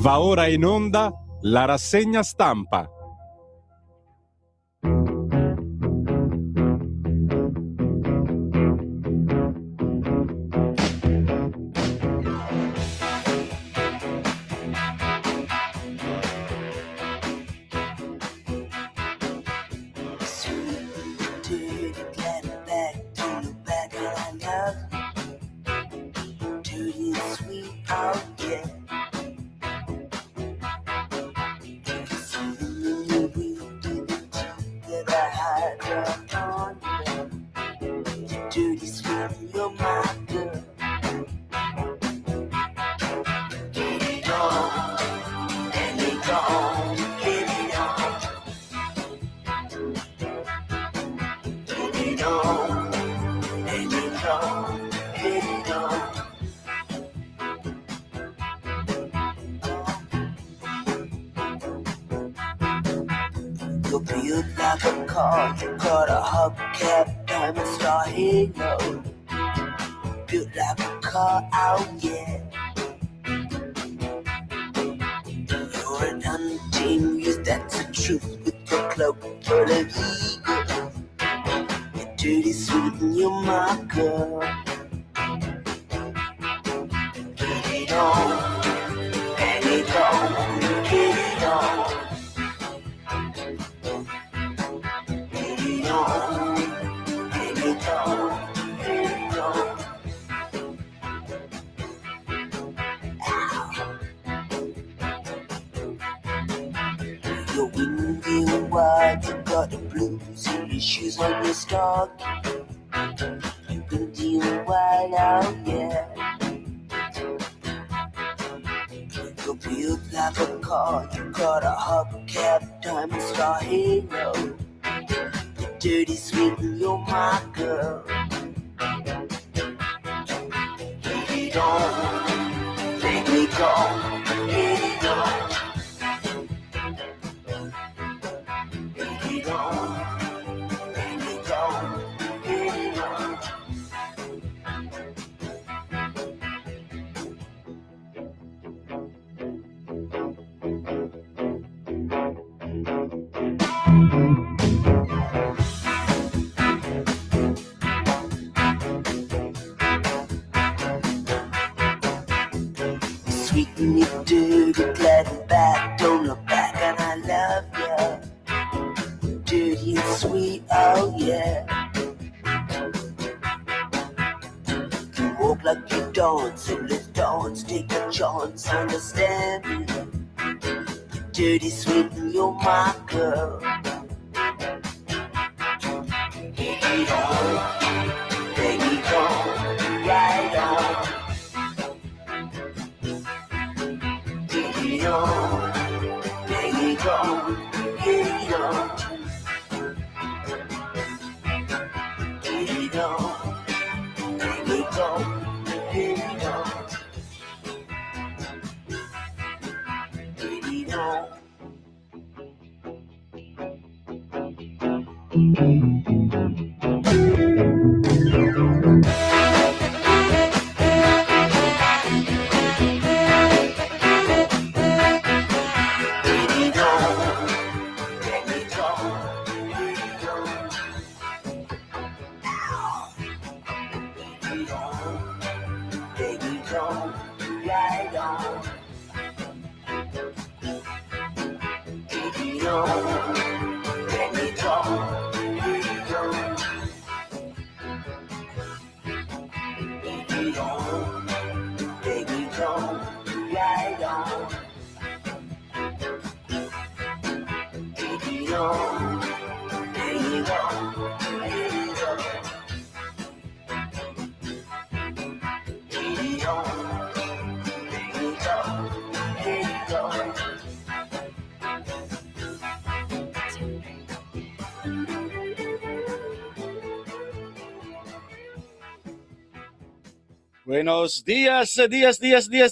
Va ora in onda la rassegna stampa. Buenos dias,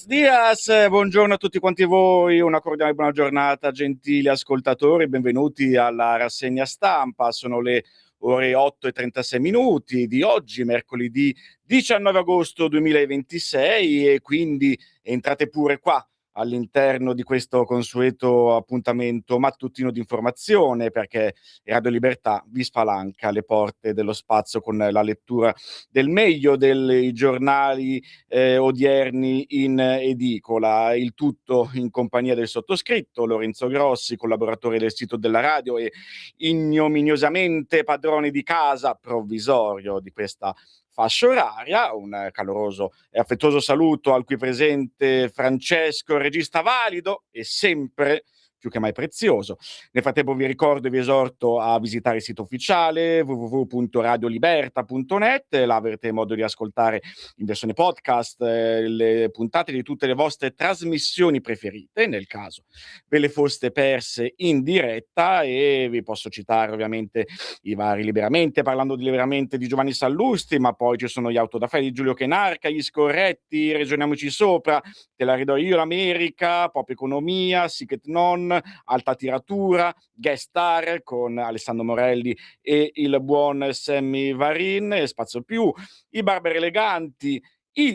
dias. Buongiorno a tutti quanti voi, una cordiale buona giornata, gentili ascoltatori, benvenuti alla rassegna stampa. Sono le ore 8:36 di oggi, mercoledì 19 agosto 2026, e quindi entrate pure qua all'interno di questo consueto appuntamento mattutino di informazione, perché Radio Libertà vi spalanca le porte dello spazio con la lettura del meglio dei giornali odierni in edicola. Il tutto in compagnia del sottoscritto Lorenzo Grossi, collaboratore del sito della radio e ignominiosamente padrone di casa provvisorio di questa fascia oraria. Un caloroso e affettuoso saluto al qui presente Francesco, regista valido e sempre più che mai prezioso. Nel frattempo vi ricordo e vi esorto a visitare il sito ufficiale www.radioliberta.net, là avrete modo di ascoltare in versione podcast le puntate di tutte le vostre trasmissioni preferite, nel caso ve le foste perse in diretta, e vi posso citare ovviamente i vari Liberamente, parlando di Liberamente di Giovanni Sallusti, ma poi ci sono gli Autodafè di Giulio Chenarca, gli Scorretti, Ragioniamoci sopra, Te la ridò io l'America, Pop Economia, Sic et Non, Alta Tiratura, Guest Star con Alessandro Morelli e il buon Sammy Varin, Spazio Più, i Barberi Eleganti,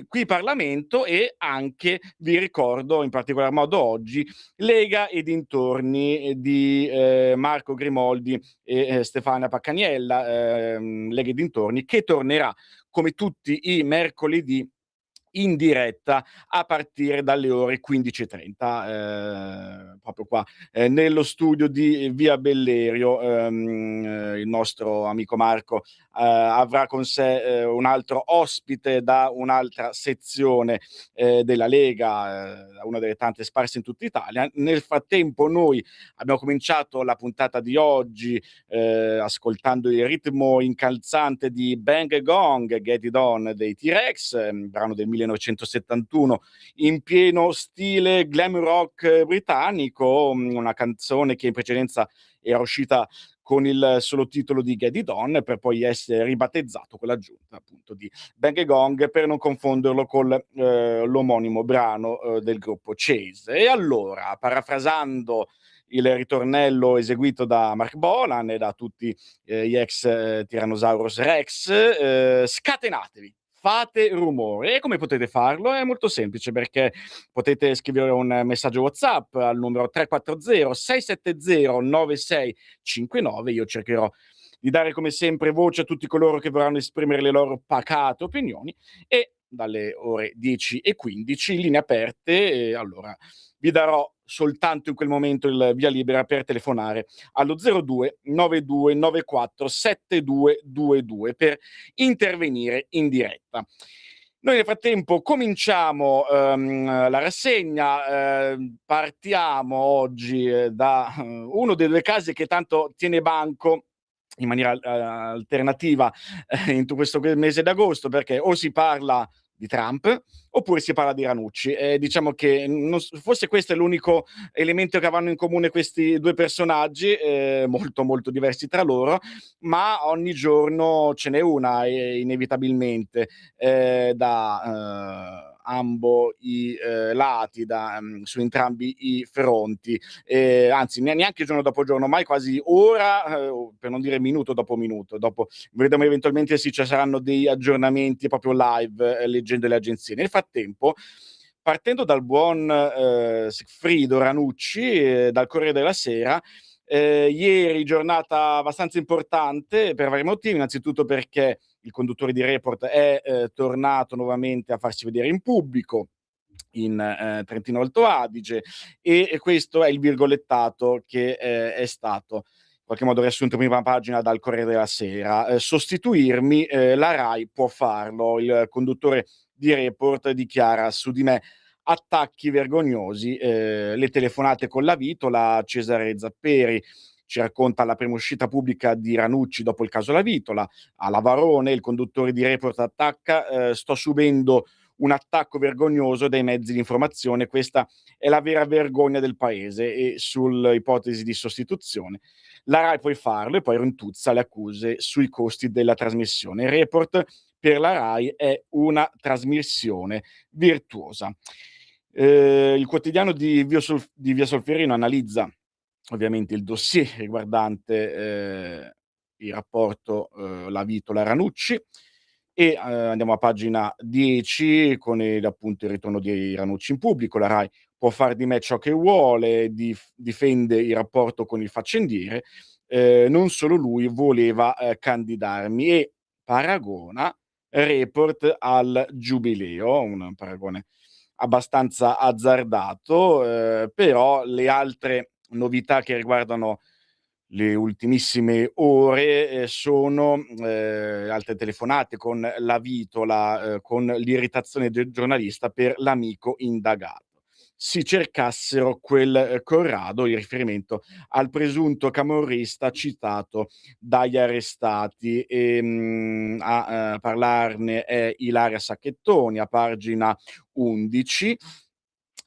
Qui Parlamento, e anche vi ricordo in particolar modo oggi Lega e dintorni di Marco Grimoldi e Stefania Paccaniella, Lega e dintorni, che tornerà come tutti i mercoledì in diretta a partire dalle ore 15:30, proprio qua nello studio di Via Bellerio. Il nostro amico Marco avrà con sé un altro ospite da un'altra sezione della Lega, una delle tante sparse in tutta Italia. Nel frattempo noi abbiamo cominciato la puntata di oggi ascoltando il ritmo incalzante di Bang Gong, Get It On dei T-Rex, brano del 1971 in pieno stile glam rock britannico, una canzone che in precedenza era uscita con il solo titolo di Get It On, per poi essere ribattezzato con l'aggiunta appunto di Bang Gong, per non confonderlo con l'omonimo brano del gruppo Chase. E allora, parafrasando il ritornello eseguito da Mark Bolan e da tutti gli ex Tyrannosaurus Rex, scatenatevi, fate rumore. E come potete farlo? È molto semplice, perché potete scrivere un messaggio WhatsApp al numero 340 670 9659. Io cercherò di dare come sempre voce a tutti coloro che vorranno esprimere le loro pacate opinioni, e dalle ore 10:15 linee aperte, e allora vi darò soltanto in quel momento il via libera per telefonare allo 02 92 94 7222 per intervenire in diretta. Noi nel frattempo cominciamo la rassegna, partiamo oggi da uno dei due casi che tanto tiene banco in maniera alternativa in questo mese d'agosto, perché o si parla di Trump oppure si parla di Ranucci. Diciamo che forse questo è l'unico elemento che vanno in comune questi due personaggi, molto molto diversi tra loro, ma ogni giorno ce n'è una inevitabilmente da ambo i lati, su entrambi i fronti, anzi neanche giorno dopo giorno, mai quasi ora, per non dire minuto dopo minuto. Dopo vedremo eventualmente se ci saranno dei aggiornamenti proprio live, leggendo le agenzie. Nel frattempo, partendo dal buon Sigfrido Ranucci, dal Corriere della Sera, ieri giornata abbastanza importante per vari motivi. Innanzitutto perché il conduttore di Report è tornato nuovamente a farsi vedere in pubblico in Trentino Alto Adige, e questo è il virgolettato che è stato in qualche modo riassunto in prima pagina dal Corriere della Sera. Sostituirmi, la Rai può farlo. Il conduttore di Report dichiara: su di me attacchi vergognosi, le telefonate con la Vitola. Cesare Zapperi ci racconta la prima uscita pubblica di Ranucci dopo il caso La Vitola. A Lavarone il conduttore di Report attacca: sto subendo un attacco vergognoso dai mezzi di informazione, questa è la vera vergogna del paese. E sull'ipotesi di sostituzione la Rai può farlo, e poi rintuzza le accuse sui costi della trasmissione. Il Report per la Rai è una trasmissione virtuosa. Il quotidiano di Via Solferino analizza ovviamente il dossier riguardante il rapporto La Vitola Ranucci, e andiamo a pagina 10 con appunto il ritorno di Ranucci in pubblico. La Rai può far di me ciò che vuole, difende il rapporto con il faccendiere, non solo lui voleva, candidarmi e paragona Report al Giubileo, un paragone abbastanza azzardato, però le altre novità che riguardano le ultimissime ore, sono, altre telefonate con la Vitola, con l'irritazione del giornalista per l'amico indagato. Si cercassero quel, Corrado, in riferimento al presunto camorrista citato dagli arrestati, a, parlarne è Ilaria Sacchettoni a pagina 11,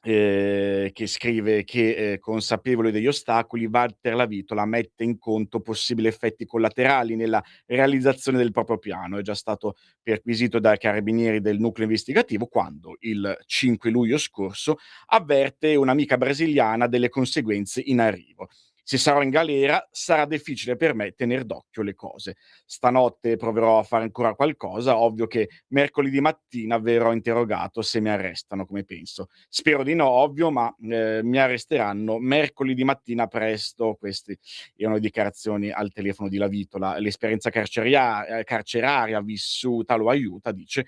che scrive che, consapevole degli ostacoli, Walter Lavitola mette in conto possibili effetti collaterali nella realizzazione del proprio piano. È già stato perquisito dai carabinieri del nucleo investigativo quando, il 5 luglio scorso, avverte un'amica brasiliana delle conseguenze in arrivo. Se sarò in galera sarà difficile per me tener d'occhio le cose. Stanotte proverò a fare ancora qualcosa, ovvio che mercoledì mattina verrò interrogato se mi arrestano, come penso. Spero di no, ovvio, ma, mi arresteranno mercoledì mattina presto. Questi erano le dichiarazioni al telefono di Lavitola. L'esperienza carceraria vissuta lo aiuta, dice.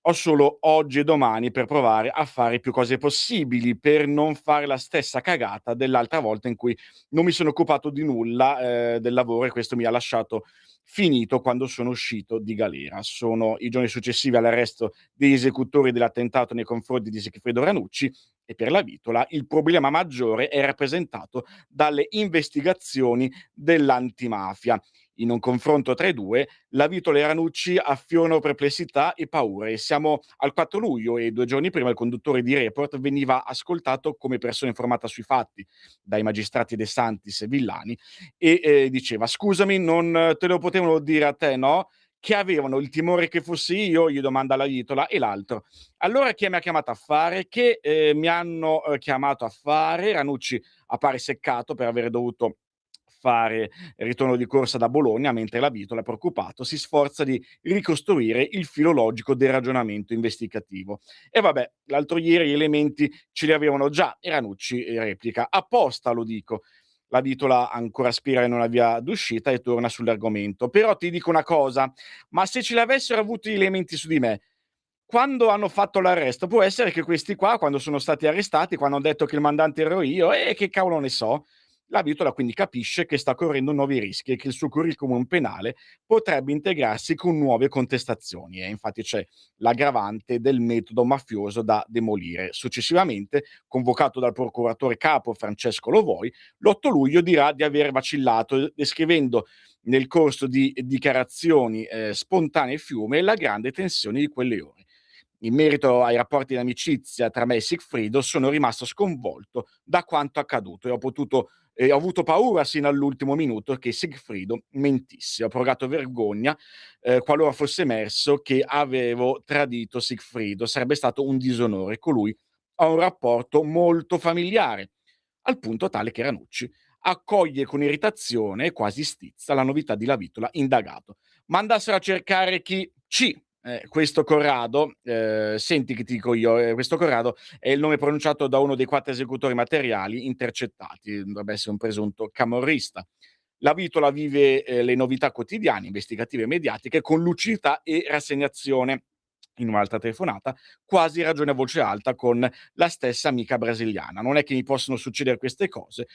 Ho solo oggi e domani per provare a fare più cose possibili, per non fare la stessa cagata dell'altra volta in cui non mi sono occupato di nulla, del lavoro, e questo mi ha lasciato finito quando sono uscito di galera. Sono i giorni successivi all'arresto degli esecutori dell'attentato nei confronti di Sigfredo Ranucci, e per la Vitola il problema maggiore è rappresentato dalle investigazioni dell'antimafia. In un confronto tra i due, la Vitola e Ranucci affiorano perplessità e paure. Siamo al 4 luglio e 2 giorni prima il conduttore di Report veniva ascoltato come persona informata sui fatti dai magistrati De Santis e Villani, e, diceva: "Scusami, non te lo potevano dire a te, no?" Che avevano il timore che fossi io, gli domanda la Vitola, e l'altro: "Allora chi mi ha chiamato a fare?" "Che, mi hanno, chiamato a fare." Ranucci appare seccato per aver dovuto fare ritorno di corsa da Bologna, mentre la Vitola, preoccupato, si sforza di ricostruire il filo logico del ragionamento investigativo. E vabbè, l'altro ieri gli elementi ce li avevano già, e Ranucci replica: "Apposta lo dico." La Vitola ancora spira in una via d'uscita e torna sull'argomento: "Però ti dico una cosa, ma se ce l'avessero avuti gli elementi su di me, quando hanno fatto l'arresto, può essere che questi qua, quando sono stati arrestati, quando han detto che il mandante ero io, che cavolo ne so." La Vitola quindi capisce che sta correndo nuovi rischi e che il suo curriculum penale potrebbe integrarsi con nuove contestazioni, e infatti c'è l'aggravante del metodo mafioso da demolire. Successivamente, convocato dal procuratore capo Francesco Lovoi, l'8 luglio dirà di aver vacillato, descrivendo nel corso di dichiarazioni, spontanee fiume, la grande tensione di quelle ore. In merito ai rapporti di amicizia tra me e Sigfrido, sono rimasto sconvolto da quanto accaduto, e ho avuto paura sino all'ultimo minuto che Sigfrido mentisse. Ho provato vergogna, qualora fosse emerso che avevo tradito Sigfrido. Sarebbe stato un disonore. Con lui ho un rapporto molto familiare, al punto tale che Ranucci accoglie con irritazione e quasi stizza la novità di Lavitola indagato. Ma andassero a cercare chi C. Questo Corrado, senti che ti dico io, questo Corrado è il nome pronunciato da uno dei 4 esecutori materiali intercettati, dovrebbe essere un presunto camorrista. La Vitola vive, le novità quotidiane, investigative e mediatiche con lucidità e rassegnazione. In un'altra telefonata, quasi ragiona a voce alta con la stessa amica brasiliana: "Non è che mi possono succedere queste cose,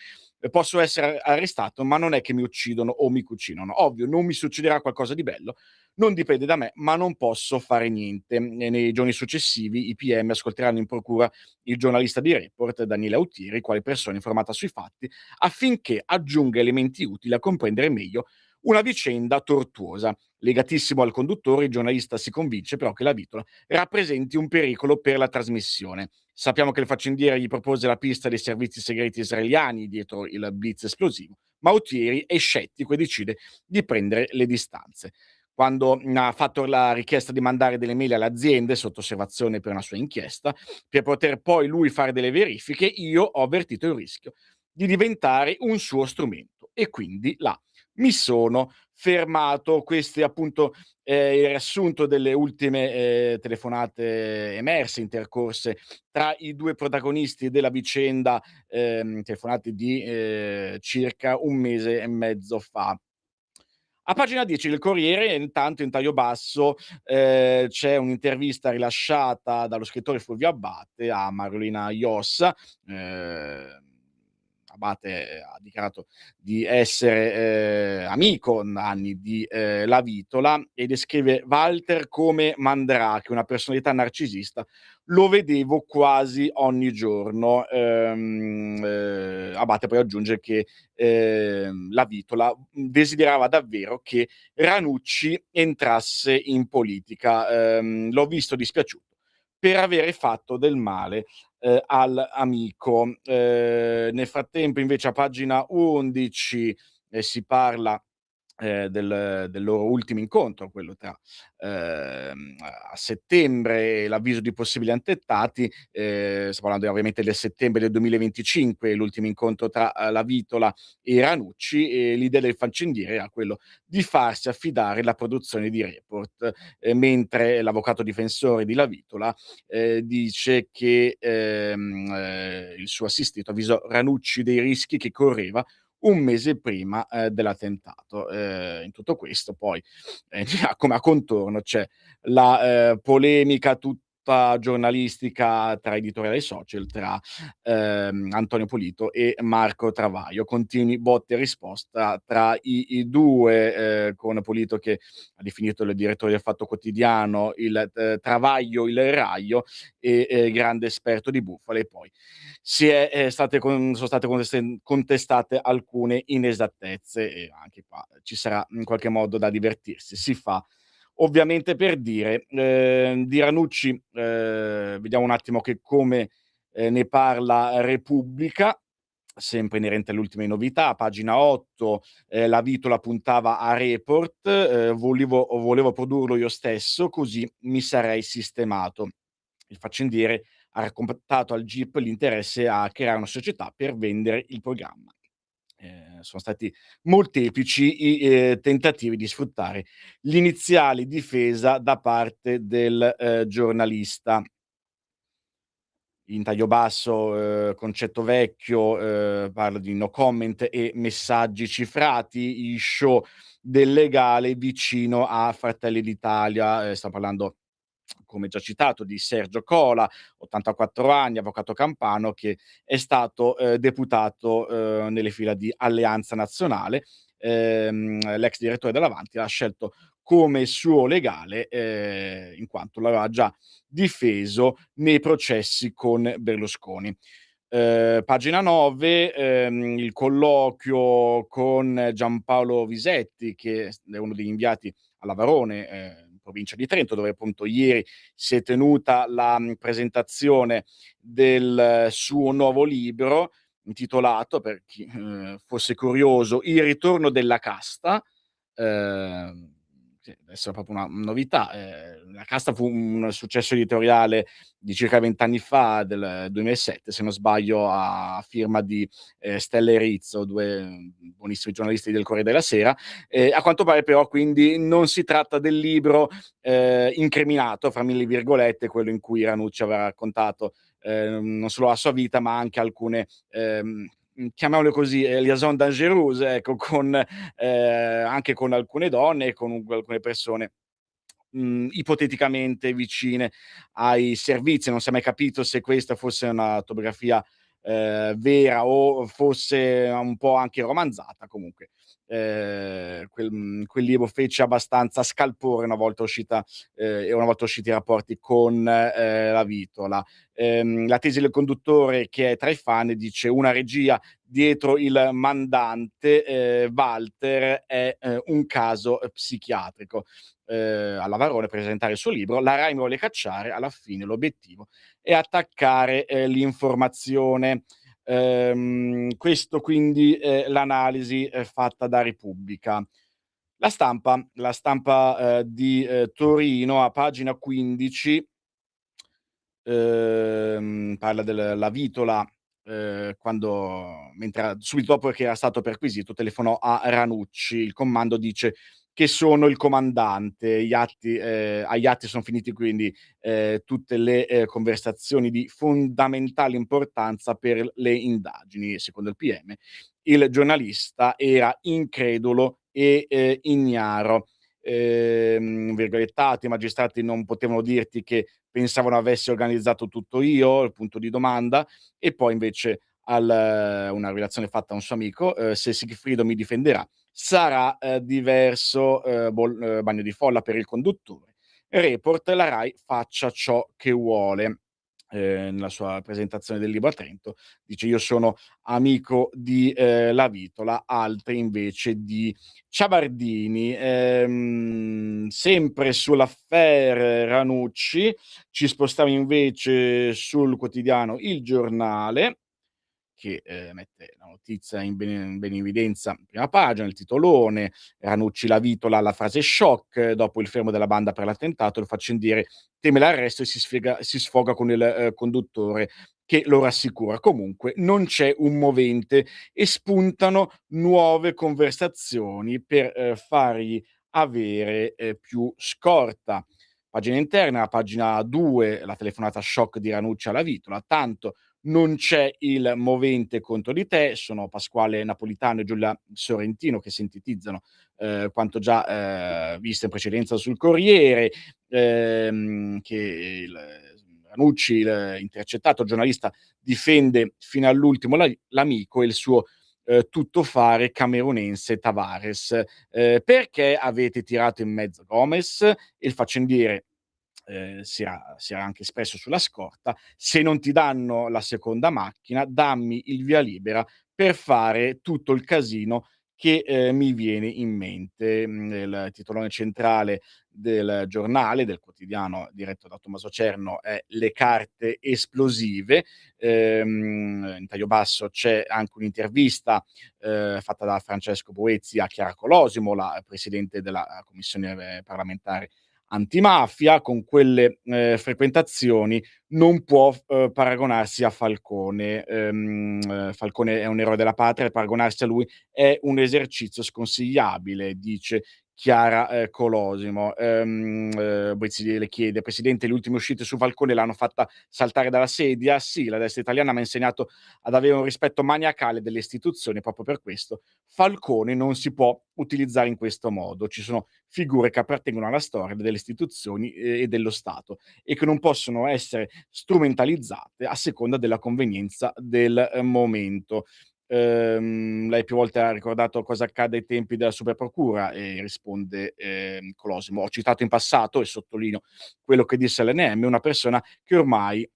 posso essere arrestato, ma non è che mi uccidono o mi cucinano. Ovvio, non mi succederà qualcosa di bello, non dipende da me, ma non posso fare niente." E nei giorni successivi i PM ascolteranno in procura il giornalista di Report, Daniele Autieri, quale persona informata sui fatti, affinché aggiunga elementi utili a comprendere meglio una vicenda tortuosa. Legatissimo al conduttore, il giornalista si convince però che la Vitola rappresenti un pericolo per la trasmissione. Sappiamo che il faccendiere gli propose la pista dei servizi segreti israeliani dietro il blitz esplosivo, ma Autieri è scettico e decide di prendere le distanze. Quando ha fatto la richiesta di mandare delle mail alle aziende sotto osservazione per una sua inchiesta, per poter poi lui fare delle verifiche, io ho avvertito il rischio di diventare un suo strumento, e quindi l'ha mi sono fermato. Questo è appunto il riassunto delle ultime telefonate emerse, intercorse tra i due protagonisti della vicenda, telefonate di circa un mese e mezzo fa. A pagina 10 del Corriere, intanto in taglio basso, c'è un'intervista rilasciata dallo scrittore Fulvio Abbate a Marolina Iossa. Abbate ha dichiarato di essere, amico da anni di, Lavitola, e descrive Walter come Mandrake, una personalità narcisista. Lo vedevo quasi ogni giorno. Abate poi aggiunge che Lavitola desiderava davvero che Ranucci entrasse in politica. L'ho visto dispiaciuto per avere fatto del male all'amico. Nel frattempo, invece, a pagina 11 si parla del loro ultimo incontro, quello tra a settembre, l'avviso di possibili attentati. Stiamo parlando ovviamente del settembre del 2025, l'ultimo incontro tra Lavitola e Ranucci, e l'idea del faccendiere era quello di farsi affidare la produzione di Report, mentre l'avvocato difensore di Lavitola dice che il suo assistito avvisò Ranucci dei rischi che correva un mese prima dell'attentato. In tutto questo poi, come a contorno c'è la polemica tutta giornalistica tra editoriale e social, tra Antonio Polito e Marco Travaglio. Continui botta e risposta tra i due, con Polito che ha definito il direttore del Fatto Quotidiano Travaglio il Raio, e grande esperto di bufale. E poi sono state contestate alcune inesattezze, e anche qua ci sarà in qualche modo da divertirsi. Si fa ovviamente per dire. Di Ranucci, vediamo un attimo che come ne parla Repubblica, sempre inerente alle ultime novità. Pagina 8, la Vitola puntava a Report, volevo produrlo io stesso, così mi sarei sistemato. Il faccendiere ha raccontato al GIP l'interesse a creare una società per vendere il programma. Sono stati molteplici i tentativi di sfruttare l'iniziale difesa da parte del giornalista. In taglio basso, Concetto Vecchio parla di no comment e messaggi cifrati, il show del legale vicino a Fratelli d'Italia. Sta parlando, come già citato, di Sergio Cola, 84 anni, avvocato campano, che è stato deputato nelle fila di Alleanza Nazionale. L'ex direttore dell'Avanti l'ha scelto come suo legale, in quanto l'aveva già difeso nei processi con Berlusconi. Pagina 9, il colloquio con Giampaolo Visetti, che è uno degli inviati a Lavarone, in provincia di Trento, dove appunto ieri si è tenuta la presentazione del suo nuovo libro, intitolato, per chi fosse curioso, Il ritorno della casta. Sì, adesso è proprio una novità. La casta fu un successo editoriale di circa 20 anni fa, del 2007, se non sbaglio, a firma di Stella e Rizzo, 2 buonissimi giornalisti del Corriere della Sera. A quanto pare però quindi non si tratta del libro incriminato, fra mille virgolette, quello in cui Ranucci aveva raccontato non solo la sua vita, ma anche alcune chiamiamole così, liaison dangereuse, ecco, con anche con alcune donne e con alcune persone ipoteticamente vicine ai servizi. Non si è mai capito se questa fosse una autobiografia vera o fosse un po' anche romanzata. Comunque quel libro fece abbastanza scalpore una volta usciti i rapporti con la Vitola. La tesi del conduttore, che è tra i fan, dice: una regia dietro il mandante, Walter è un caso psichiatrico. A Lavarone per presentare il suo libro, la Rai mi vuole cacciare, alla fine l'obiettivo è attaccare l'informazione. Questo quindi è l'analisi fatta da Repubblica. La stampa di Torino, a pagina 15, parla della Vitola mentre subito dopo che era stato perquisito, telefonò a Ranucci. Il comando dice che sono il comandante. Agli atti son finiti quindi tutte le conversazioni di fondamentale importanza per le indagini. Secondo il PM, il giornalista era incredulo e ignaro. Virgolettato, i magistrati non potevano dirti che pensavano avessi organizzato tutto io, il punto di domanda, e poi invece una rivelazione fatta a un suo amico, se Sigfrido mi difenderà sarà diverso bagno di folla per il conduttore. Report, la Rai faccia ciò che vuole. Nella sua presentazione del libro a Trento dice: "Io sono amico di Lavitola", altri invece di Ciabardini. Sempre sull'affaire Ranucci, ci spostiamo invece sul quotidiano Il Giornale, che mette la notizia in evidenza in prima pagina, il titolone: "Ranucci Lavitola, la frase shock, dopo il fermo della banda per l'attentato, il faccendiere teme l'arresto e si sfoga con il conduttore che lo rassicura. Comunque non c'è un movente e spuntano nuove conversazioni per fargli avere più scorta". Pagina interna, pagina 2, la telefonata shock di Ranucci alla Vitola: "Tanto non c'è il movente contro di te". Sono Pasquale Napolitano e Giulia Sorrentino che sintetizzano quanto già visto in precedenza sul Corriere, che Ranucci, il intercettato giornalista, difende fino all'ultimo l'amico e il suo tuttofare camerunense Tavares. "Perché avete tirato in mezzo Gomes?" Il faccendiere si era anche espresso sulla scorta: "Se non ti danno la seconda macchina, dammi il via libera per fare tutto il casino che mi viene in mente". Il titolone centrale del giornale, del quotidiano diretto da Tommaso Cerno, è "Le carte esplosive". In taglio basso c'è anche un'intervista fatta da Francesco Boezzi a Chiara Colosimo, la presidente della commissione parlamentare antimafia. "Con quelle frequentazioni non può paragonarsi a Falcone. Falcone è un eroe della patria e paragonarsi a lui è un esercizio sconsigliabile", dice Chiara Colosimo. Boezzi le chiede: "Presidente, le ultime uscite su Falcone l'hanno fatta saltare dalla sedia?" "Sì, la destra italiana m'ha insegnato ad avere un rispetto maniacale delle istituzioni, proprio per questo Falcone non si può utilizzare in questo modo. Ci sono figure che appartengono alla storia delle istituzioni e dello Stato e che non possono essere strumentalizzate a seconda della convenienza del momento". Lei più volte ha ricordato cosa accadde ai tempi della Superprocura e risponde Colosimo: "Ho citato in passato, e sottolineo quello che disse all'NM, una persona che ormai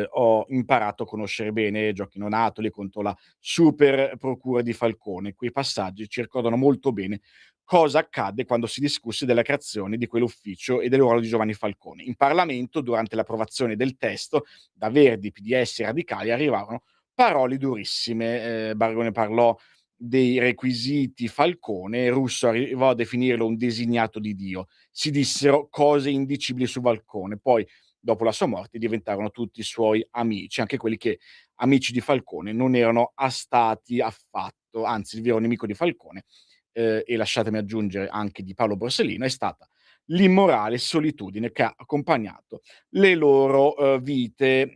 ho imparato a conoscere bene, Gioacchino Natoli, contro la super procura di Falcone. Quei passaggi ci ricordano molto bene cosa accadde quando si discusse della creazione di quell'ufficio e del ruolo di Giovanni Falcone. In Parlamento, durante l'approvazione del testo, da Verdi, PDS e Radicali arrivarono parole durissime. Bargone parlò dei requisiti Falcone, Russo arrivò a definirlo un designato di Dio. Si dissero cose indicibili su Falcone. Poi, dopo la sua morte, diventarono tutti suoi amici, anche quelli che amici di Falcone non erano stati affatto. Anzi, il vero nemico di Falcone, e lasciatemi aggiungere anche di Paolo Borsellino, è stata l'immorale solitudine che ha accompagnato le loro vite.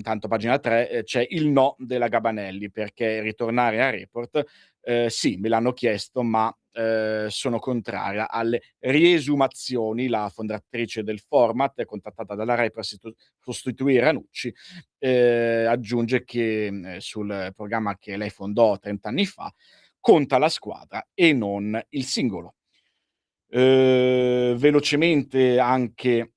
Tanto a pagina 3 c'è il no della Gabanelli, perché ritornare a Report, sì, me l'hanno chiesto, ma sono contraria alle riesumazioni. La fondatrice del format, contattata dalla Rai per sostituire Ranucci, aggiunge che sul programma che lei fondò 30 anni fa conta la squadra e non il singolo. Velocemente anche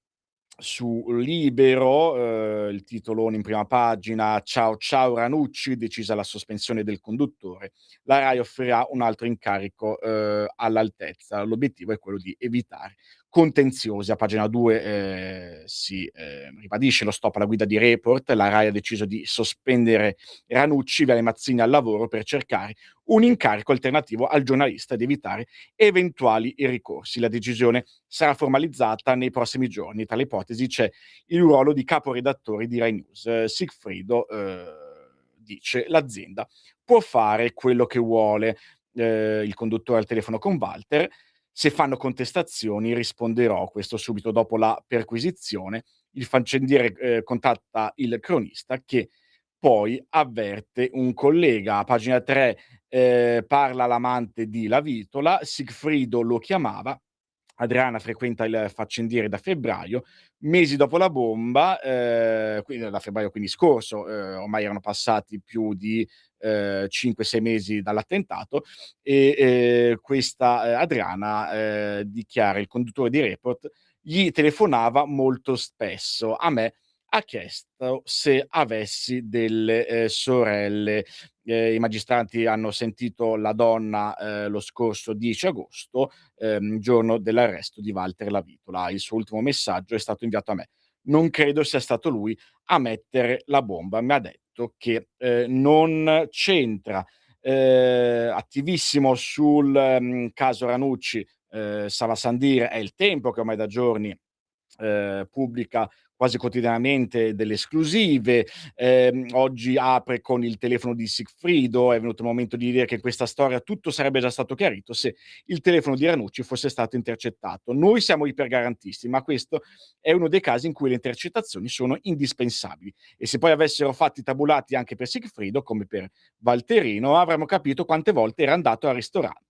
su Libero, il titolone in prima pagina: "Ciao, ciao Ranucci, decisa la sospensione del conduttore. La Rai offrirà un altro incarico all'altezza. L'obiettivo è quello di evitare contenziosi. A pagina 2 si ribadisce lo stop alla guida di Report. La RAI ha deciso di sospendere Ranucci, Viale Mazzini al lavoro per cercare un incarico alternativo al giornalista ed evitare eventuali ricorsi. La decisione sarà formalizzata nei prossimi giorni. Tra le ipotesi c'è il ruolo di caporedattore di Rai News. Sigfrido dice: l'azienda può fare quello che vuole. Il conduttore al telefono con Walter: se fanno contestazioni risponderò. Questo subito dopo la perquisizione. Il faccendiere contatta il cronista, che poi avverte un collega. A pagina 3 parla l'amante di Lavitola, Sigfrido lo chiamava. Adriana frequenta il faccendiere da febbraio, mesi dopo la bomba, quindi da febbraio quindi scorso, ormai erano passati più di 5-6 mesi dall'attentato, e questa Adriana dichiara: il conduttore di Report gli telefonava molto spesso. A me ha chiesto se avessi delle sorelle. I magistrati hanno sentito la donna lo scorso 10 agosto, giorno dell'arresto di Walter Lavitola. Il suo ultimo messaggio è stato inviato a me: non credo sia stato lui a mettere la bomba. Mi ha detto che non c'entra. Attivissimo sul caso Ranucci, Sava Sandir è Il Tempo, che ormai da giorni pubblica quasi quotidianamente delle esclusive. Oggi apre con il telefono di Sigfrido. È venuto il momento di dire che in questa storia tutto sarebbe già stato chiarito se il telefono di Ranucci fosse stato intercettato. Noi siamo ipergarantisti, ma questo è uno dei casi in cui le intercettazioni sono indispensabili, e se poi avessero fatto i tabulati anche per Sigfrido, come per Valterino, avremmo capito quante volte era andato al ristorante.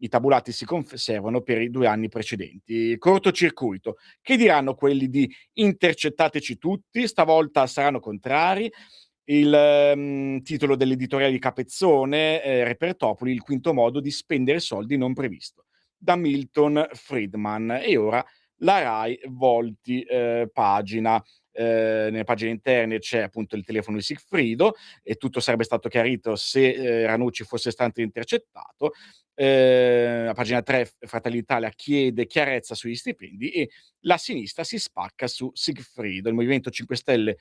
I tabulati si conservano per i 2 anni precedenti. Cortocircuito. Che diranno quelli di intercettateci tutti? Stavolta saranno contrari. Il titolo dell'editoriale di Capezzone, Repertopoli: il quinto modo di spendere soldi non previsto, da Milton Friedman. E ora la RAI volti pagina. Nelle pagine interne c'è appunto il telefono di Sigfrido, e tutto sarebbe stato chiarito se Ranucci fosse stato intercettato. A pagina 3 Fratelli d'Italia chiede chiarezza sugli stipendi, e la sinistra si spacca su Sigfrido. Il Movimento 5 Stelle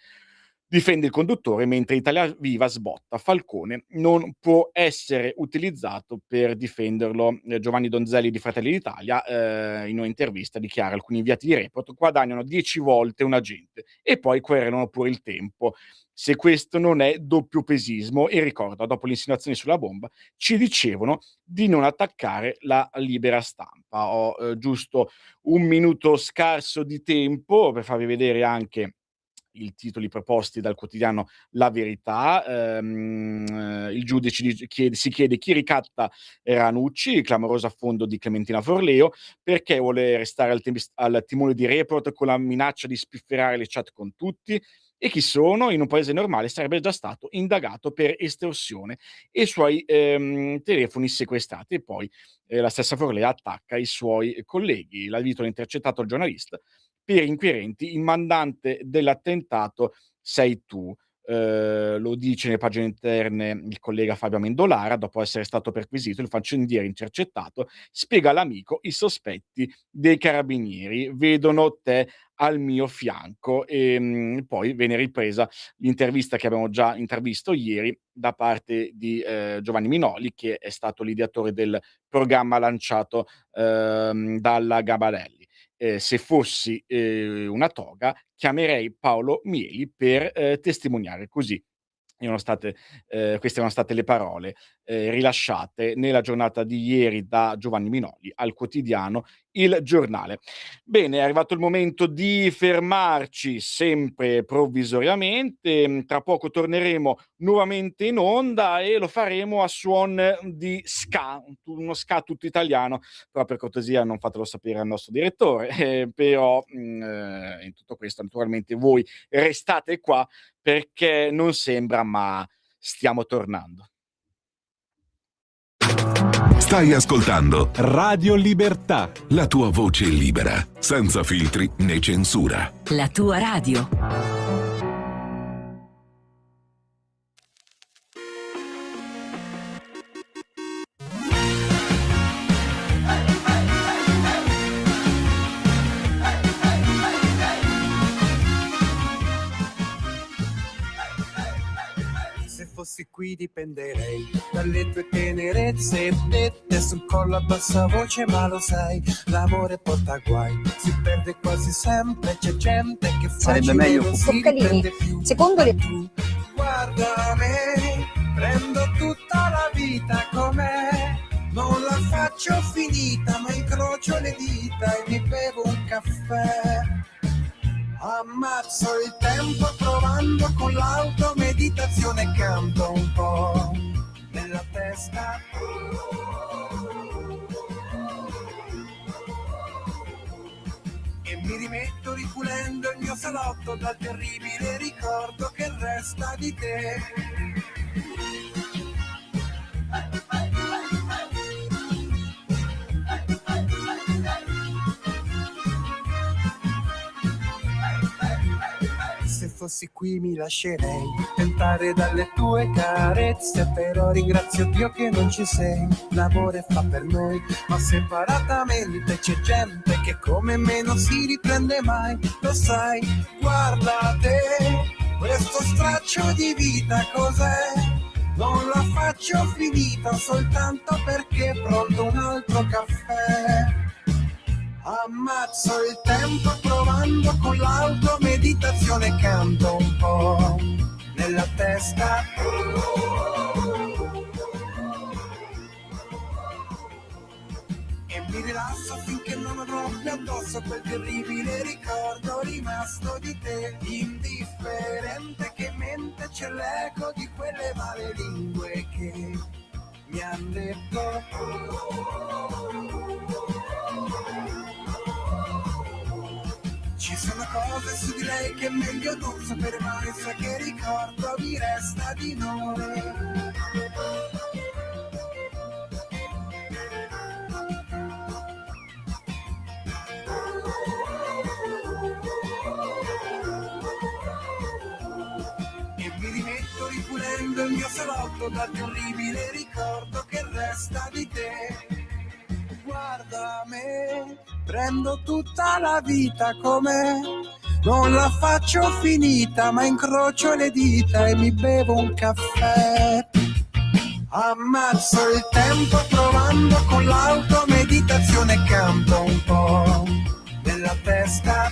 difende il conduttore, mentre Italia Viva sbotta: Falcone non può essere utilizzato per difenderlo. Giovanni Donzelli di Fratelli d'Italia in un'intervista dichiara: alcuni inviati di Report guadagnano 10 volte un agente e poi querelano pure Il Tempo. Se questo non è doppiopesismo. E ricorda: dopo le insinuazioni sulla bomba ci dicevano di non attaccare la Libera Stampa. Ho giusto un minuto scarso di tempo per farvi vedere anche i titoli proposti dal quotidiano La Verità. Il giudice si chiede chi ricatta Ranucci, il clamoroso affondo di Clementina Forleo, perché vuole restare al timone di Report con la minaccia di spifferare le chat con tutti, e chi sono. In un paese normale sarebbe già stato indagato per estorsione e i suoi telefoni sequestrati. E poi la stessa Forleo attacca i suoi colleghi. La Vitola ha intercettato il giornalista: per inquirenti il mandante dell'attentato sei tu. Lo dice nelle pagine interne il collega Fabio Amendolara: dopo essere stato perquisito, il faccendiere intercettato spiega all'amico i sospetti dei carabinieri: vedono te al mio fianco. Poi viene ripresa l'intervista che abbiamo già intravisto ieri da parte di Giovanni Minoli, che è stato l'ideatore del programma lanciato dalla Gabarelli. Se fossi una toga, chiamerei Paolo Mieli per testimoniare. Così queste erano state le parole rilasciate nella giornata di ieri da Giovanni Minoli al quotidiano Il Giornale. Bene, è arrivato il momento di fermarci, sempre provvisoriamente. Tra poco torneremo nuovamente in onda e lo faremo a suon di ska, uno ska tutto italiano. Però per cortesia non fatelo sapere al nostro direttore. Però in tutto questo naturalmente voi restate qua, perché non sembra, ma stiamo tornando. Stai ascoltando Radio Libertà. la tua voce libera, senza filtri né censura. La tua radio. Se fossi qui dipenderei dalle tue tenerezze dette sul collo a bassa voce, ma lo sai, l'amore porta guai, si perde quasi sempre, c'è gente che Sarebbe meglio non si riprende più. Secondo le... Tu guarda me, prendo tutta la vita com'è, non la faccio finita, ma incrocio le dita e mi bevo un caffè. Ammazzo il tempo provando con l'auto, meditazione, canto un po' nella testa. E mi rimetto ripulendo il mio salotto dal terribile ricordo che resta di te. Se fossi qui mi lascerei tentare dalle tue carezze, però ringrazio Dio che non ci sei. L'amore fa per noi, ma separatamente c'è gente che come me non si riprende mai. Lo sai, guarda te, questo straccio di vita cos'è? Non la faccio finita soltanto perché è pronto un altro caffè. Ammazzo il tempo provando con l'auto, meditazione, canto un po' nella testa. E mi rilasso finché non avrò più addosso quel terribile ricordo rimasto di te. Indifferente che mente c'è l'eco di quelle male lingue che mi han detto. Ci sono cose su di lei che è meglio non sapere mai, sa che ricordo mi resta di noi. E mi rimetto ripulendo il mio salotto dal terribile ricordo che resta di te. Guarda me, prendo tutta la vita com'è, non la faccio finita, ma incrocio le dita e mi bevo un caffè. Ammazzo il tempo provando con l'auto, meditazione, canto un po' nella testa.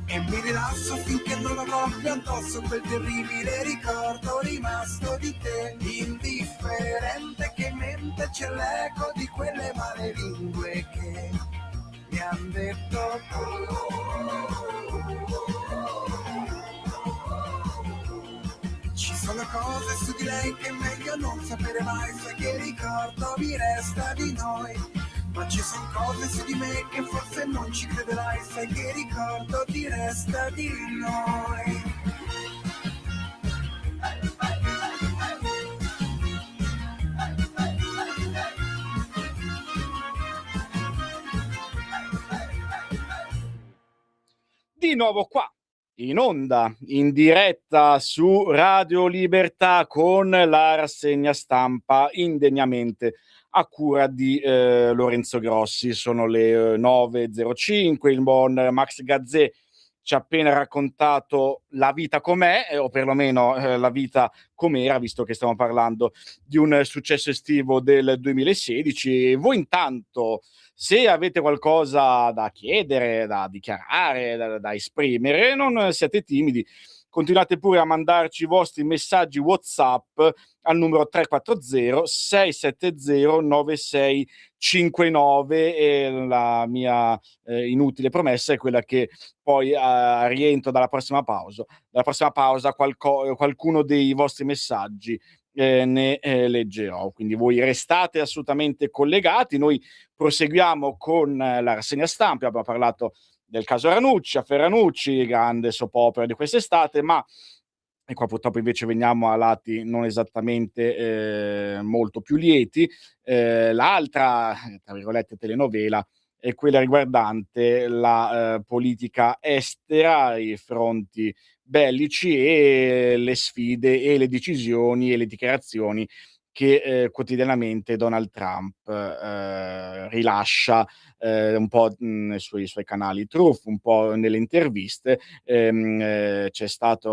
E mi rilasso finché non avrò più addosso quel terribile ricordo rimasto di te. Indifferente che mente c'è l'eco di quelle male lingue che mi han detto. Ci sono cose su di lei che è meglio non sapere mai, sai che ricordo mi resta di noi. Ma ci sono cose su di me che forse non ci crederai, sai che ricordo ti resta di noi. Di nuovo qua, in onda, in diretta su Radio Libertà con la rassegna stampa indegnamente a cura di Lorenzo Grossi. Sono le 9.05, il buon Max Gazzè ci ha appena raccontato la vita com'è, o perlomeno la vita com'era, visto che stiamo parlando di un successo estivo del 2016. E voi intanto, se avete qualcosa da chiedere, da dichiarare, da esprimere, non siate timidi. Continuate pure a mandarci i vostri messaggi WhatsApp al numero 340 670 9659 e la mia inutile promessa è quella che poi a rientro dalla prossima pausa qualcuno dei vostri messaggi ne leggerò, quindi voi restate assolutamente collegati. Noi proseguiamo con la rassegna stampa. Abbiamo parlato del caso Ranucci, affaire Ranucci, grande soap opera di quest'estate, ma e qua purtroppo invece veniamo a lati non esattamente molto più lieti. L'altra, tra virgolette, telenovela è quella riguardante la politica estera, i fronti bellici e le sfide e le decisioni e le dichiarazioni che quotidianamente Donald Trump rilascia un po' sui suoi canali Truth, un po' nelle interviste. Ci sono state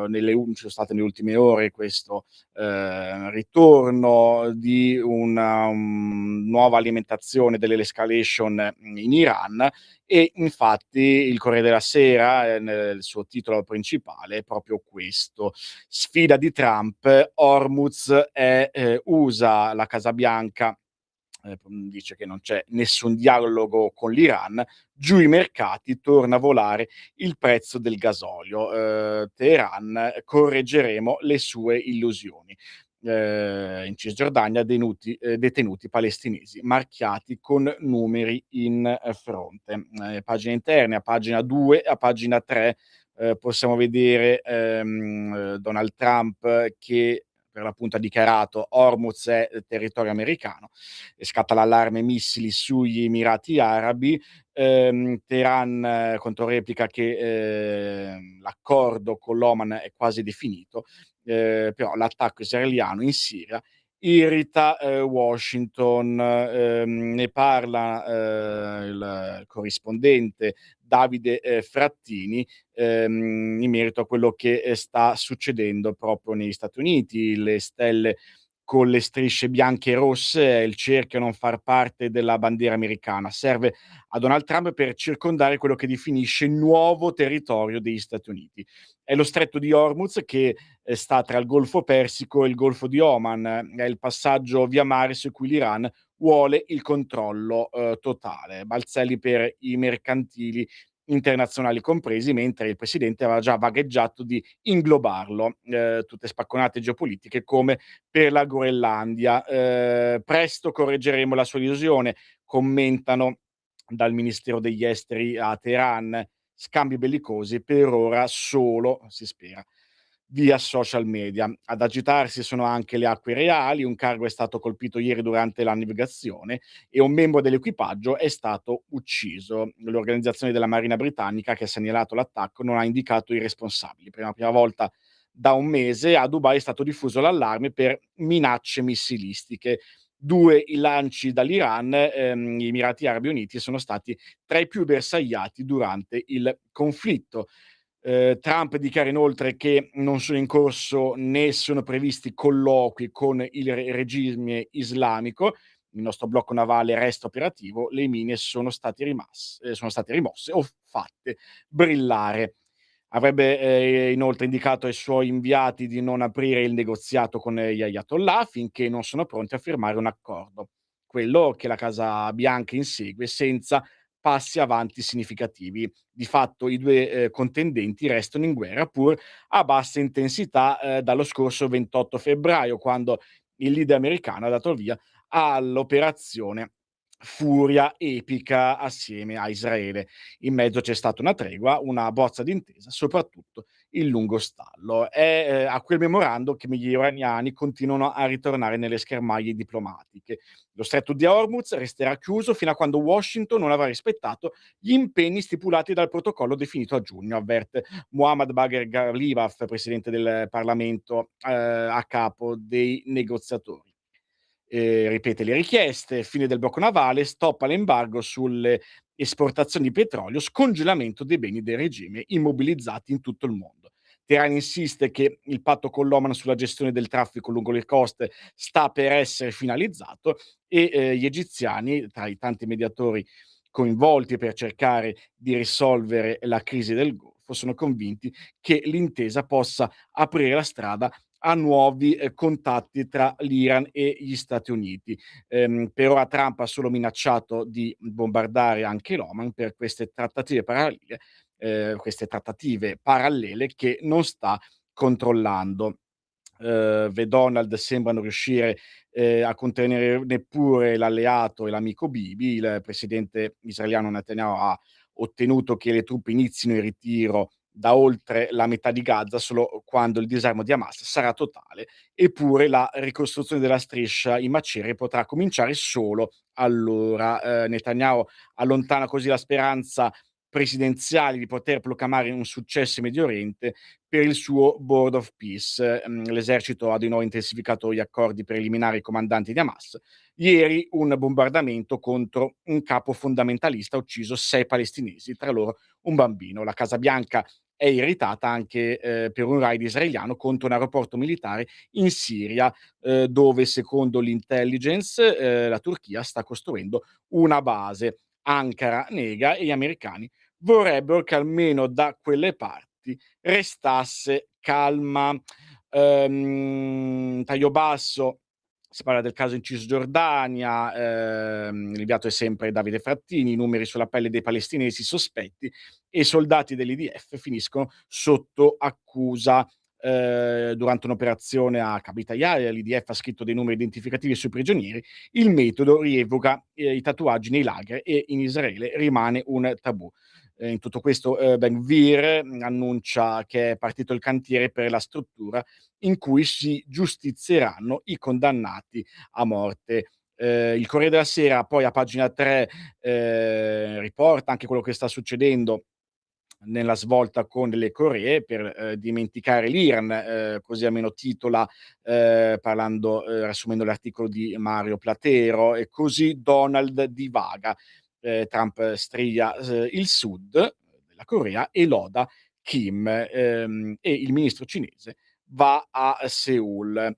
nelle ultime ore questo ritorno di una nuova alimentazione dell'escalation in Iran, e infatti il Corriere della Sera, nel suo titolo principale, è proprio questo: sfida di Trump, Hormuz usa la Casa Bianca, dice che non c'è nessun dialogo con l'Iran, giù i mercati, torna a volare il prezzo del gasolio. Teheran, correggeremo le sue illusioni. In Cisgiordania detenuti palestinesi marchiati con numeri in fronte. Pagine interne, a pagina 2, a pagina 3 possiamo vedere Donald Trump che per l'appunto ha dichiarato Hormuz è territorio americano, e scatta l'allarme missili sugli Emirati Arabi. Teheran controreplica che l'accordo con l'Oman è quasi definito, però l'attacco israeliano in Siria irrita Washington. Ne parla il corrispondente Davide Frattini in merito a quello che sta succedendo proprio negli Stati Uniti. Le stelle con le strisce bianche e rosse è il cerchio a non far parte della bandiera americana. Serve a Donald Trump per circondare quello che definisce il nuovo territorio degli Stati Uniti. È lo stretto di Hormuz che sta tra il Golfo Persico e il Golfo di Oman. È il passaggio via mare su cui l'Iran vuole il controllo totale. Balzelli per i mercantili internazionali compresi, mentre il presidente aveva già vagheggiato di inglobarlo. Tutte spacconate geopolitiche come per la Groenlandia. Presto correggeremo la sua illusione, commentano dal Ministero degli Esteri a Teheran. Scambi bellicosi per ora solo, si spera, via social media. Ad agitarsi sono anche le acque reali. Un cargo è stato colpito ieri durante la navigazione e un membro dell'equipaggio è stato ucciso. L'organizzazione della Marina britannica, che ha segnalato l'attacco, non ha indicato i responsabili. Per la prima volta da un mese a Dubai è stato diffuso l'allarme per minacce missilistiche. 2 i lanci dall'Iran. Gli Emirati Arabi Uniti sono stati tra i più bersagliati durante il conflitto. Trump dichiara inoltre che non sono in corso né sono previsti colloqui con il regime islamico. Il nostro blocco navale resta operativo, le mine sono state rimosse o fatte brillare. Avrebbe inoltre indicato ai suoi inviati di non aprire il negoziato con gli ayatollah finché non sono pronti a firmare un accordo, quello che la Casa Bianca insegue senza passi avanti significativi. Di fatto i due contendenti restano in guerra, pur a bassa intensità, dallo scorso 28 febbraio, quando il leader americano ha dato il via all'operazione Furia epica assieme a Israele. In mezzo c'è stata una tregua, una bozza d'intesa, soprattutto il lungo stallo. È a quel memorando che gli iraniani continuano a ritornare nelle schermaglie diplomatiche. Lo stretto di Hormuz resterà chiuso fino a quando Washington non avrà rispettato gli impegni stipulati dal protocollo definito a giugno, avverte Mohammad Bagher Ghalibaf, presidente del Parlamento, a capo dei negoziatori. Ripete le richieste: fine del blocco navale, stop all'embargo sulle esportazioni di petrolio, scongelamento dei beni del regime immobilizzati in tutto il mondo. Teheran insiste che il patto con l'Oman sulla gestione del traffico lungo le coste sta per essere finalizzato, e gli egiziani, tra i tanti mediatori coinvolti per cercare di risolvere la crisi del Golfo, sono convinti che l'intesa possa aprire la strada a nuovi contatti tra l'Iran e gli Stati Uniti. Per ora Trump ha solo minacciato di bombardare anche l'Oman per queste trattative parallele che non sta controllando. The Donald sembrano riuscire a contenere neppure l'alleato e l'amico Bibi. Il presidente israeliano Netanyahu ha ottenuto che le truppe inizino il ritiro da oltre la metà di Gaza solo quando il disarmo di Hamas sarà totale, eppure la ricostruzione della striscia in macerie potrà cominciare solo allora. Netanyahu allontana così la speranza presidenziali di poter proclamare un successo in Medio Oriente per il suo Board of Peace. L'esercito ha di nuovo intensificato gli accordi per eliminare i comandanti di Hamas. Ieri un bombardamento contro un capo fondamentalista ha ucciso 6 palestinesi, tra loro un bambino. La Casa Bianca è irritata anche per un raid israeliano contro un aeroporto militare in Siria, dove secondo l'intelligence la Turchia sta costruendo una base. Ankara nega e gli americani vorrebbero che almeno da quelle parti restasse calma. Taglio basso, si parla del caso in Cisgiordania, l'inviato è sempre Davide Frattini, i numeri sulla pelle dei palestinesi sospetti e i soldati dell'IDF finiscono sotto accusa. Durante un'operazione a Kabita Yair, l'IDF ha scritto dei numeri identificativi sui prigionieri, il metodo rievoca i tatuaggi nei lager e in Israele rimane un tabù. In tutto questo Ben Gvir annuncia che è partito il cantiere per la struttura in cui si giustizieranno i condannati a morte. Il Corriere della Sera poi a pagina 3 riporta anche quello che sta succedendo nella svolta con le Coree per dimenticare l'Iran, così almeno titola parlando riassumendo l'articolo di Mario Platero, e così Donald divaga. Trump striglia il sud della Corea e loda Kim, e il ministro cinese va a Seul.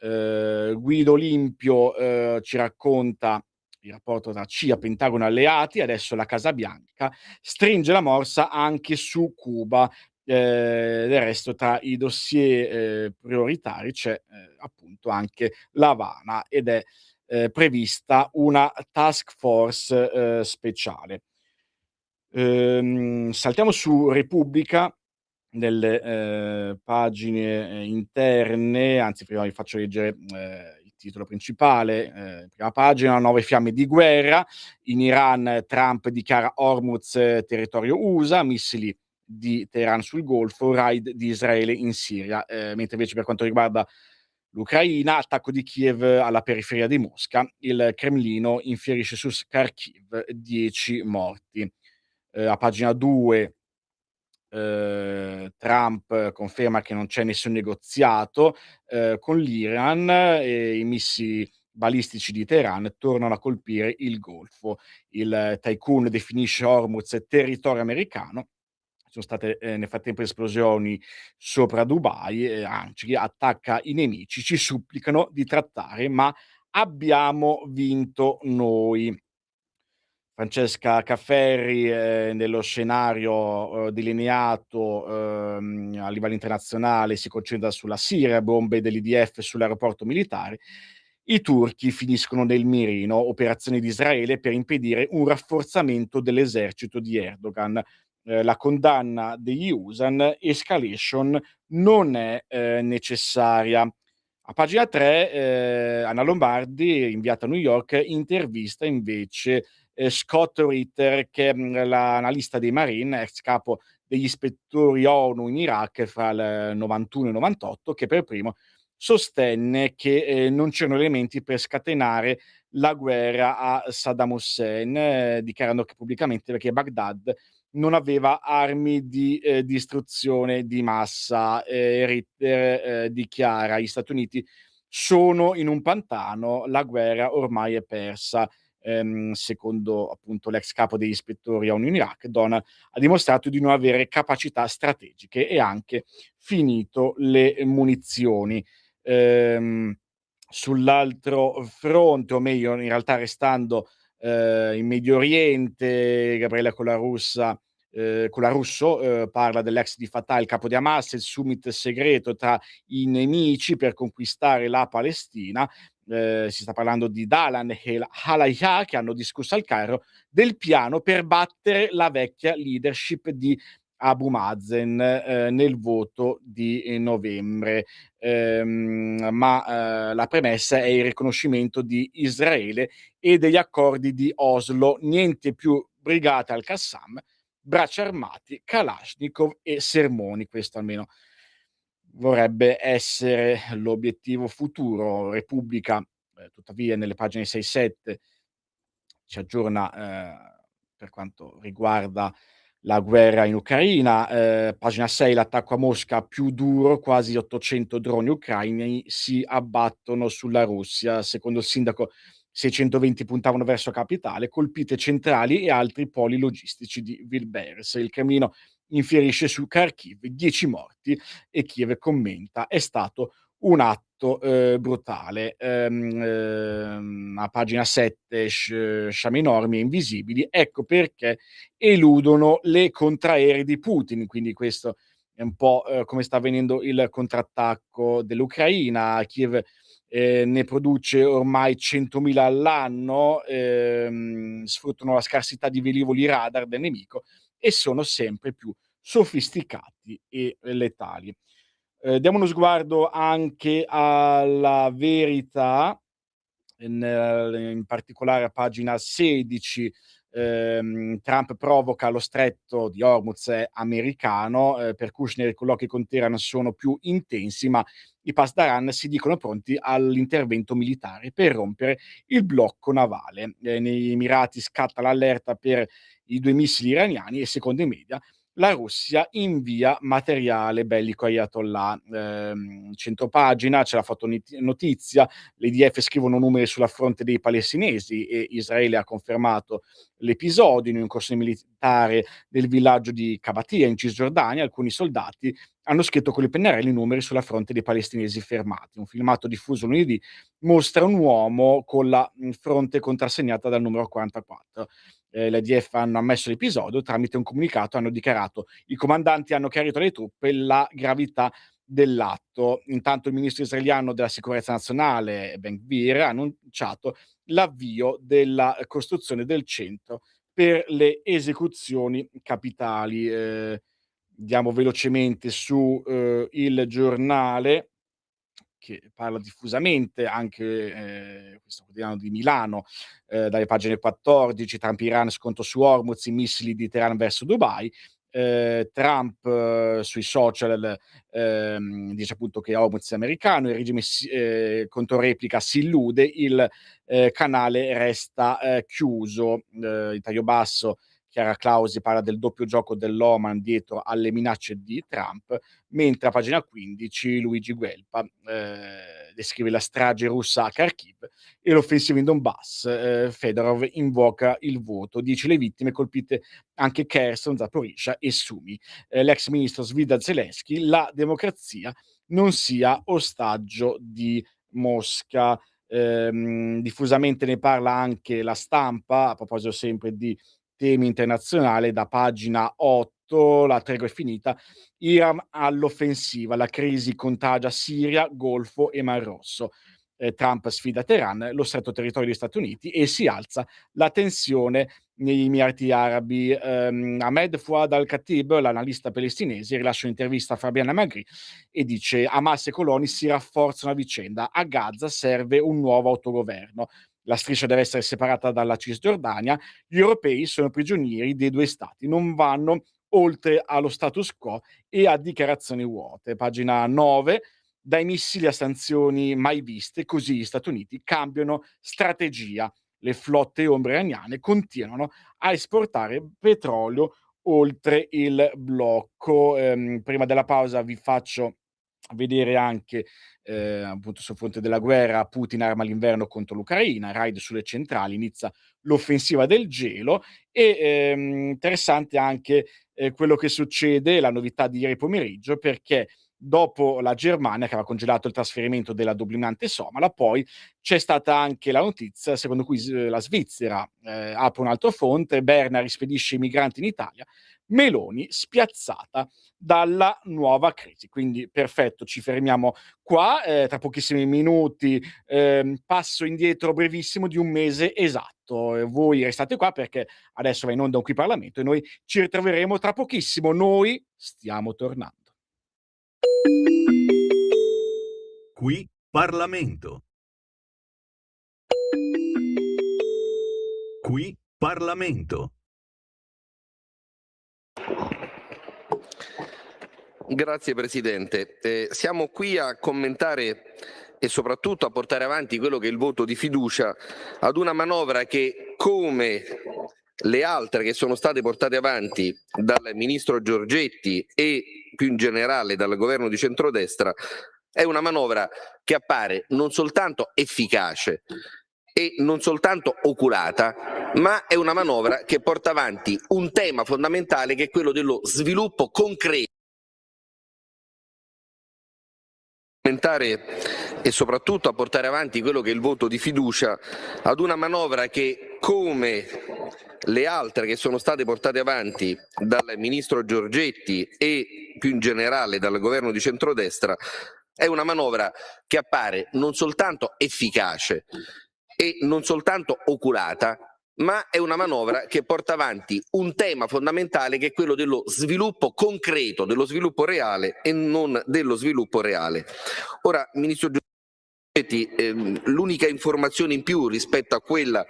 Guido Olimpio ci racconta il rapporto tra CIA, Pentagono e alleati, adesso la Casa Bianca stringe la morsa anche su Cuba. Del resto tra i dossier prioritari c'è appunto anche l'Havana ed è prevista una task force speciale. Saltiamo su Repubblica, nelle pagine interne, anzi prima vi faccio leggere il titolo principale. Prima pagina: 9 fiamme di guerra, in Iran Trump dichiara Hormuz territorio USA, missili di Teheran sul Golfo, raid di Israele in Siria. Mentre invece per quanto riguarda l'Ucraina, attacco di Kiev alla periferia di Mosca, il Cremlino infierisce su Kharkiv, 10 morti. A pagina 2 Trump conferma che non c'è nessun negoziato con l'Iran e i missili balistici di Teheran tornano a colpire il Golfo. Il tycoon definisce Hormuz territorio americano. Ci sono state nel frattempo esplosioni sopra Dubai e Anci attacca i nemici, ci supplicano di trattare, ma abbiamo vinto noi. Francesca Cafferri, nello scenario delineato a livello internazionale, si concentra sulla Siria, bombe dell'IDF sull'aeroporto militare. I turchi finiscono nel mirino, operazioni di Israele per impedire un rafforzamento dell'esercito di Erdogan. La condanna degli USA, escalation non è necessaria. A pagina 3 Anna Lombardi, inviata a New York, intervista invece Scott Ritter, che è l'analista dei Marine, ex capo degli ispettori ONU in Iraq fra il 91 e il 98, che per primo sostenne che non c'erano elementi per scatenare la guerra a Saddam Hussein, dichiarando che pubblicamente perché Baghdad non aveva armi di distruzione di massa. Ritter dichiara: gli Stati Uniti sono in un pantano, la guerra ormai è persa. Secondo appunto l'ex capo degli ispettori ONU in Iraq, Donald ha dimostrato di non avere capacità strategiche e anche finito le munizioni. Sull'altro fronte, o meglio in realtà restando in Medio Oriente, Gabriella Colarusso parla dell'ex di Fatah, il capo di Hamas, il summit segreto tra i nemici per conquistare la Palestina. Si sta parlando di Dahlan e Halaya, che hanno discusso al Cairo del piano per battere la vecchia leadership di Abu Mazen nel voto di novembre. Ma la premessa è il riconoscimento di Israele e degli accordi di Oslo. Niente più brigate al-Qassam, bracci armati, Kalashnikov e sermoni. Questo almeno vorrebbe essere l'obiettivo futuro. Repubblica, tuttavia, nelle pagine 6-7 ci aggiorna per quanto riguarda la guerra in Ucraina. Pagina 6, l'attacco a Mosca più duro, quasi 800 droni ucraini si abbattono sulla Russia. Secondo il sindaco 620 puntavano verso capitale, colpite centrali e altri poli logistici di Vilbers. Il Cremlino infierisce su Kharkiv, 10 morti, e Kiev commenta: è stato un atto brutale. A pagina 7, sciame enormi e invisibili, ecco perché eludono le contraeree di Putin, quindi questo è un po' come sta avvenendo il contrattacco dell'Ucraina. Kiev ne produce ormai 100.000 all'anno, sfruttano la scarsità di velivoli radar del nemico e sono sempre più sofisticati e letali. Diamo uno sguardo anche alla Verità, in particolare a pagina 16. Trump provoca lo stretto di Hormuz americano. Per Kushner i colloqui con Teheran sono più intensi, ma i Pasdaran si dicono pronti all'intervento militare per rompere il blocco navale. Negli Emirati scatta l'allerta per i 2 missili iraniani e secondo i media la Russia invia materiale bellico Ayatollah. Centropagina c'è la fotonotizia, l'IDF scrivono numeri sulla fronte dei palestinesi e Israele ha confermato l'episodio. In un corso militare del villaggio di Kabatia in Cisgiordania alcuni soldati hanno scritto con i pennarelli numeri sulla fronte dei palestinesi fermati. Un filmato diffuso lunedì mostra un uomo con la fronte contrassegnata dal numero 44. L'IDF hanno ammesso l'episodio, tramite un comunicato hanno dichiarato: i comandanti hanno chiarito alle truppe la gravità dell'atto. Intanto il ministro israeliano della sicurezza nazionale Ben-Gvir ha annunciato l'avvio della costruzione del centro per le esecuzioni capitali. Andiamo velocemente su Il Giornale, che parla diffusamente, anche questo quotidiano di Milano, dalle pagine 14, Trump Iran, scontro su Hormuz, i missili di Teheran verso Dubai. Trump sui social dice appunto che Hormuz è americano, il regime controreplica, si illude, il canale resta chiuso. In taglio basso Chiara Clausi parla del doppio gioco dell'Oman dietro alle minacce di Trump, mentre a pagina 15 Luigi Guelpa descrive la strage russa a Kharkiv e l'offensiva in Donbass. Fedorov invoca il voto, dice le vittime colpite anche Kherson, Zaporizhzhia e Sumi. L'ex ministro sfida Zelensky: la democrazia non sia ostaggio di Mosca. Diffusamente ne parla anche La Stampa, a proposito sempre di temi internazionali. Da pagina 8, la tregua è finita, Iran all'offensiva, la crisi contagia Siria, Golfo e Mar Rosso. Trump sfida Teheran, lo stretto territorio degli Stati Uniti, e si alza la tensione negli Emirati Arabi. Ahmed Fouad al-Khatib, l'analista palestinese, rilascia un'intervista a Fabiana Magri e dice: Hamas e coloni si rafforzano a vicenda, a Gaza serve un nuovo autogoverno, la striscia deve essere separata dalla Cisgiordania, gli europei sono prigionieri dei 2 stati, non vanno oltre allo status quo e a dichiarazioni vuote. Pagina 9, dai missili a sanzioni mai viste, così gli Stati Uniti cambiano strategia. Le flotte ombre iraniane continuano a esportare petrolio oltre il blocco. Prima della pausa vi faccio vedere anche appunto sul fronte della guerra, Putin arma l'inverno contro l'Ucraina, raid sulle centrali, inizia l'offensiva del gelo. E interessante anche quello che succede, la novità di ieri pomeriggio, perché dopo la Germania che aveva congelato il trasferimento della dominante somala, poi c'è stata anche la notizia secondo cui la Svizzera apre un altro fronte, Berna rispedisce i migranti in Italia, Meloni spiazzata dalla nuova crisi. Quindi perfetto, ci fermiamo qua. Tra pochissimi minuti passo indietro brevissimo di un mese esatto. Voi restate qua perché adesso va in onda un Qui Parlamento e noi ci ritroveremo tra pochissimo. Noi stiamo tornando. Qui Parlamento. Qui Parlamento. Grazie Presidente. Siamo qui a commentare e soprattutto a portare avanti quello che è il voto di fiducia ad una manovra che, come le altre che sono state portate avanti dal ministro Giorgetti e più in generale dal governo di centrodestra è una manovra che appare non soltanto efficace e non soltanto oculata, ma è una manovra che porta avanti un tema fondamentale che è quello dello sviluppo concreto e soprattutto a portare avanti quello che è il voto di fiducia ad una manovra che, come le altre che sono state portate avanti dal ministro Giorgetti e più in generale dal governo di centrodestra, è una manovra che appare non soltanto efficace e non soltanto oculata, ma è una manovra che porta avanti un tema fondamentale che è quello dello sviluppo concreto, dello sviluppo reale e non dello sviluppo reale. Ora, Ministro Giorgetti, l'unica informazione in più rispetto a quelle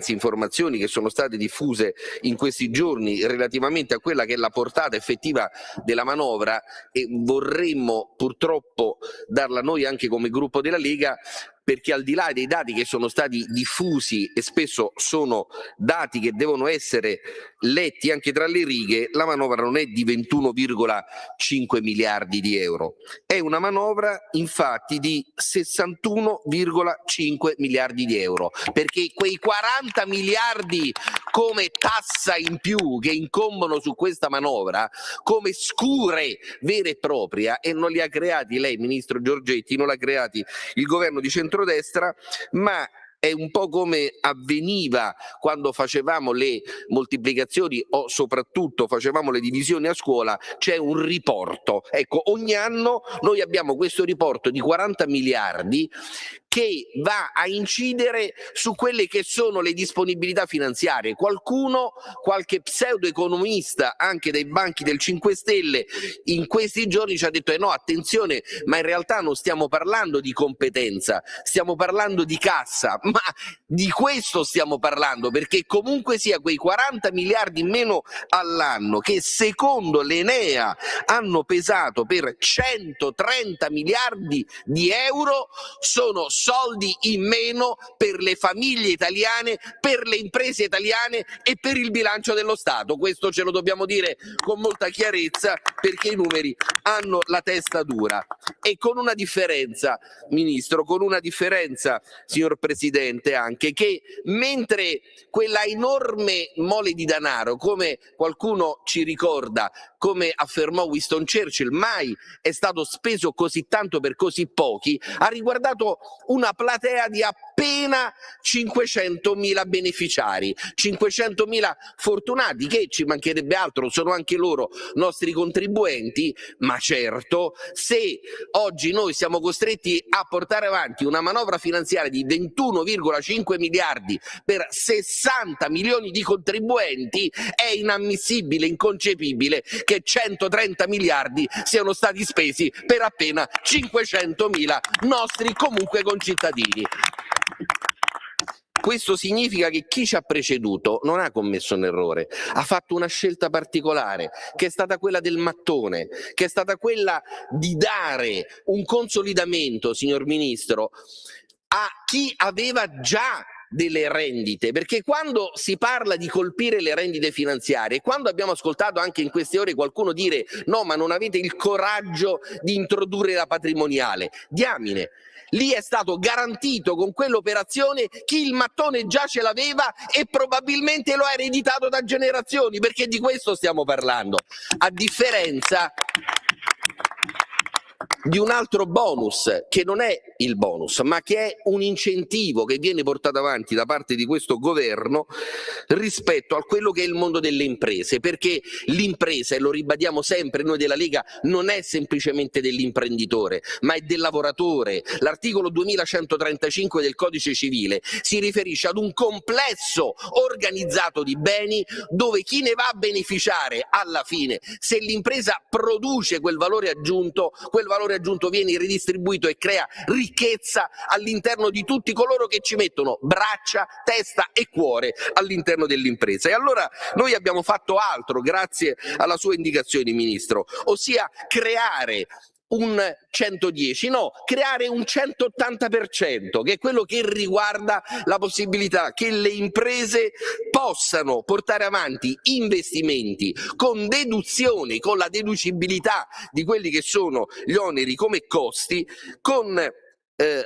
informazioni che sono state diffuse in questi giorni relativamente a quella che è la portata effettiva della manovra, e vorremmo purtroppo darla noi anche come gruppo della Lega, perché al di là dei dati che sono stati diffusi e spesso sono dati che devono essere letti anche tra le righe, la manovra non è di 21,5 miliardi di euro, è una manovra infatti di 61,5 miliardi di euro, perché quei 40 miliardi come tassa in più che incombono su questa manovra, come scure vere e proprie, e non li ha creati lei, Ministro Giorgetti, non li ha creati il governo di centrodestra, ma è un po' come avveniva quando facevamo le moltiplicazioni o soprattutto facevamo le divisioni a scuola, c'è un riporto. Ecco, ogni anno noi abbiamo questo riporto di 40 miliardi che va a incidere su quelle che sono le disponibilità finanziarie. Qualche pseudo-economista, anche dai banchi del 5 Stelle, in questi giorni ci ha detto no, attenzione, ma in realtà non stiamo parlando di competenza, stiamo parlando di cassa, ma di questo stiamo parlando, perché comunque sia quei 40 miliardi in meno all'anno che secondo l'Enea hanno pesato per 130 miliardi di euro sono soldi in meno per le famiglie italiane, per le imprese italiane e per il bilancio dello Stato. Questo ce lo dobbiamo dire con molta chiarezza, perché i numeri hanno la testa dura. E con una differenza, Ministro, con una differenza, signor Presidente, anche che mentre quella enorme mole di denaro, come qualcuno ci ricorda, come affermò Winston Churchill, mai è stato speso così tanto per così pochi, ha riguardato una platea di appena 500.000 beneficiari, 500.000 fortunati che, ci mancherebbe altro, sono anche loro nostri contribuenti, ma certo se oggi noi siamo costretti a portare avanti una manovra finanziaria di 21,5 miliardi per 60 milioni di contribuenti, è inammissibile, inconcepibile che 130 miliardi siano stati spesi per appena 500.000 nostri comunque concittadini. Questo significa che chi ci ha preceduto non ha commesso un errore, ha fatto una scelta particolare, che è stata quella del mattone, che è stata quella di dare un consolidamento, signor Ministro, a chi aveva già delle rendite, perché quando si parla di colpire le rendite finanziarie, quando abbiamo ascoltato anche in queste ore qualcuno dire no, ma non avete il coraggio di introdurre la patrimoniale, diamine, lì è stato garantito con quell'operazione chi il mattone già ce l'aveva e probabilmente lo ha ereditato da generazioni, perché di questo stiamo parlando, a differenza di un altro bonus che non è il bonus, ma che è un incentivo che viene portato avanti da parte di questo governo rispetto a quello che è il mondo delle imprese, perché l'impresa, e lo ribadiamo sempre noi della Lega, non è semplicemente dell'imprenditore, ma è del lavoratore. L'articolo 2135 del Codice Civile si riferisce ad un complesso organizzato di beni dove chi ne va a beneficiare alla fine, se l'impresa produce quel valore aggiunto viene ridistribuito e crea ricchezza all'interno di tutti coloro che ci mettono braccia, testa e cuore all'interno dell'impresa. E allora noi abbiamo fatto altro grazie alla sua indicazione, Ministro, ossia creare un 110, no, creare un 180%, che è quello che riguarda la possibilità che le imprese possano portare avanti investimenti con deduzioni, con la deducibilità di quelli che sono gli oneri come costi, con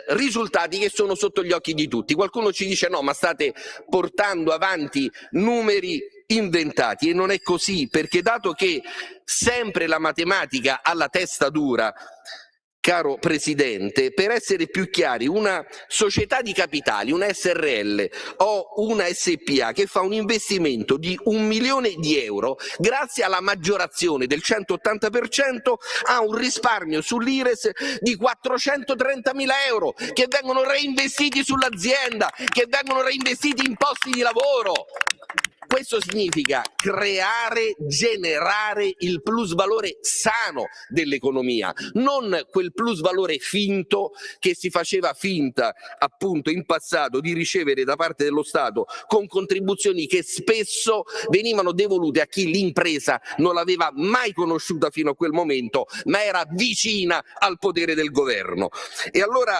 risultati che sono sotto gli occhi di tutti. Qualcuno ci dice no, ma state portando avanti numeri inventati, e non è così, perché dato che sempre la matematica ha la testa dura, caro Presidente, per essere più chiari, una società di capitali, una SRL o una SPA che fa un investimento di 1 milione di euro, grazie alla maggiorazione del 180% ha un risparmio sull'Ires di 430.000 euro che vengono reinvestiti sull'azienda, che vengono reinvestiti in posti di lavoro. Questo significa creare, generare il plusvalore sano dell'economia, non quel plusvalore finto che si faceva finta appunto in passato di ricevere da parte dello Stato, con contribuzioni che spesso venivano devolute a chi l'impresa non l'aveva mai conosciuta fino a quel momento, ma era vicina al potere del governo. E allora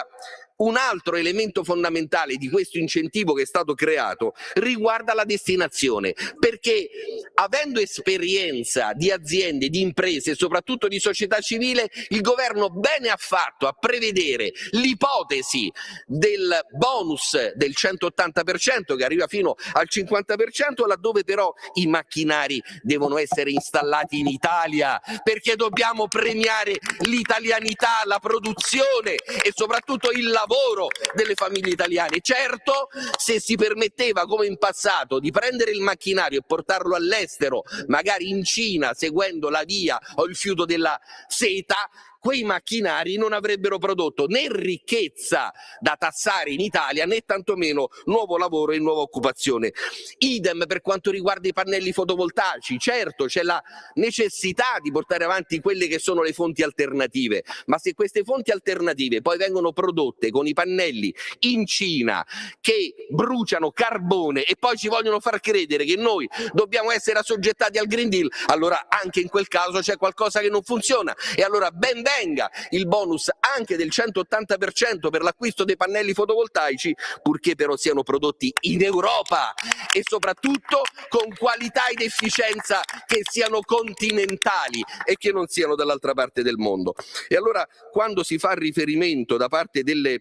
un altro elemento fondamentale di questo incentivo che è stato creato riguarda la destinazione, perché avendo esperienza di aziende, di imprese, soprattutto di società civile, il governo bene ha fatto a prevedere l'ipotesi del bonus del 180% che arriva fino al 50%, laddove però i macchinari devono essere installati in Italia, perché dobbiamo premiare l'italianità, la produzione e soprattutto il lavoro delle famiglie italiane. Certo, se si permetteva come in passato di prendere il macchinario e portarlo all'estero, magari in Cina, seguendo la via o il fiuto della seta, quei macchinari non avrebbero prodotto né ricchezza da tassare in Italia né tantomeno nuovo lavoro e nuova occupazione. Idem per quanto riguarda i pannelli fotovoltaici. Certo, c'è la necessità di portare avanti quelle che sono le fonti alternative, ma se queste fonti alternative poi vengono prodotte con i pannelli in Cina che bruciano carbone e poi ci vogliono far credere che noi dobbiamo essere assoggettati al Green Deal, allora anche in quel caso c'è qualcosa che non funziona. E allora ben venga il bonus anche del 180% per l'acquisto dei pannelli fotovoltaici, purché però siano prodotti in Europa e soprattutto con qualità ed efficienza che siano continentali e che non siano dall'altra parte del mondo. E allora quando si fa riferimento da parte delle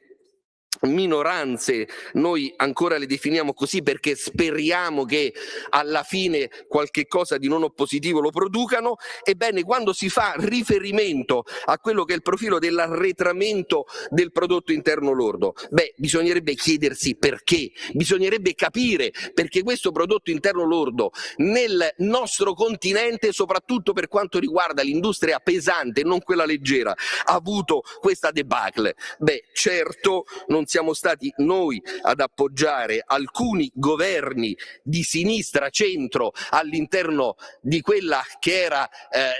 minoranze, noi ancora le definiamo così perché speriamo che alla fine qualche cosa di non oppositivo lo producano, ebbene quando si fa riferimento a quello che è il profilo dell'arretramento del prodotto interno lordo, bisognerebbe chiedersi perché, bisognerebbe capire perché questo prodotto interno lordo nel nostro continente, soprattutto per quanto riguarda l'industria pesante, non quella leggera, ha avuto questa debacle. Certo, non siamo stati noi ad appoggiare alcuni governi di sinistra centro all'interno di quella che era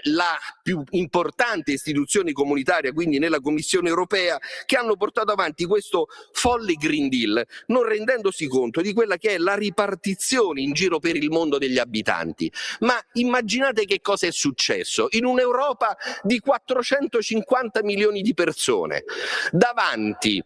la più importante istituzione comunitaria, quindi nella Commissione europea, che hanno portato avanti questo folle Green Deal, non rendendosi conto di quella che è la ripartizione in giro per il mondo degli abitanti. Ma immaginate che cosa è successo in un'Europa di 450 milioni di persone, davanti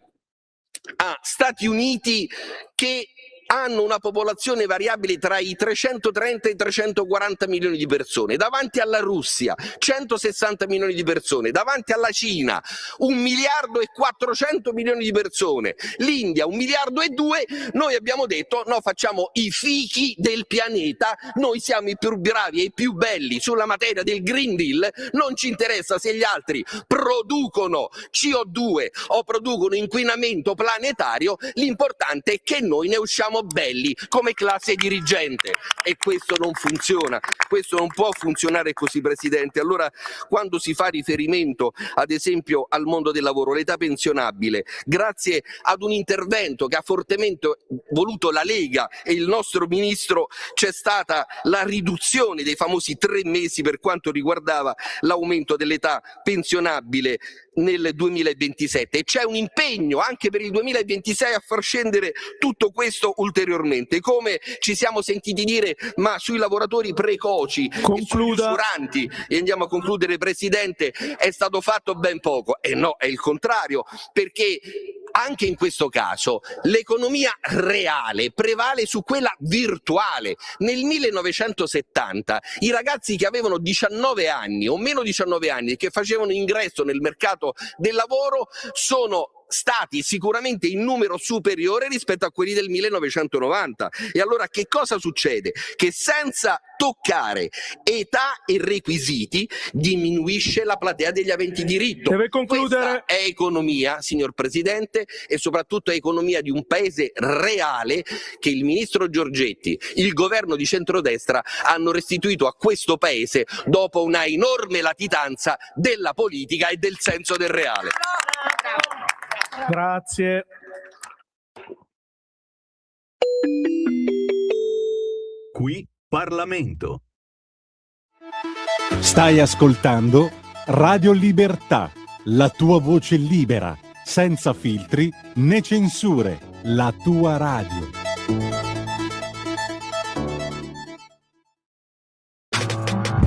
a Stati Uniti che hanno una popolazione variabile tra i 330 e i 340 milioni di persone, davanti alla Russia 160 milioni di persone, davanti alla Cina 1 miliardo e 400 milioni di persone, l'India 1 miliardo e 2, noi abbiamo detto no, facciamo i fichi del pianeta, noi siamo i più bravi e i più belli sulla materia del Green Deal, non ci interessa se gli altri producono CO2 o producono inquinamento planetario, l'importante è che noi ne usciamo belli come classe dirigente. E questo non funziona, questo non può funzionare così, Presidente. Allora quando si fa riferimento ad esempio al mondo del lavoro, l'età pensionabile, grazie ad un intervento che ha fortemente voluto la Lega e il nostro Ministro, c'è stata la riduzione dei famosi 3 mesi per quanto riguardava l'aumento dell'età pensionabile nel 2027 e c'è un impegno anche per il 2026 a far scendere tutto questo ulteriormente. Come ci siamo sentiti dire, ma sui lavoratori precoci e sugli usuranti, e andiamo a concludere Presidente, è stato fatto ben poco. E no, è il contrario, perché anche in questo caso l'economia reale prevale su quella virtuale. Nel 1970 i ragazzi che avevano 19 anni o meno 19 anni e che facevano ingresso nel mercato del lavoro sono stati sicuramente in numero superiore rispetto a quelli del 1990. E allora che cosa succede? Che senza toccare età e requisiti diminuisce la platea degli aventi diritto. Deve concludere. Questa è economia, signor Presidente, e soprattutto è economia di un paese reale che il ministro Giorgetti, il governo di centrodestra hanno restituito a questo paese dopo una enorme latitanza della politica e del senso del reale. Grazie. Qui Parlamento. Stai ascoltando Radio Libertà, la tua voce libera, senza filtri né censure, la tua radio.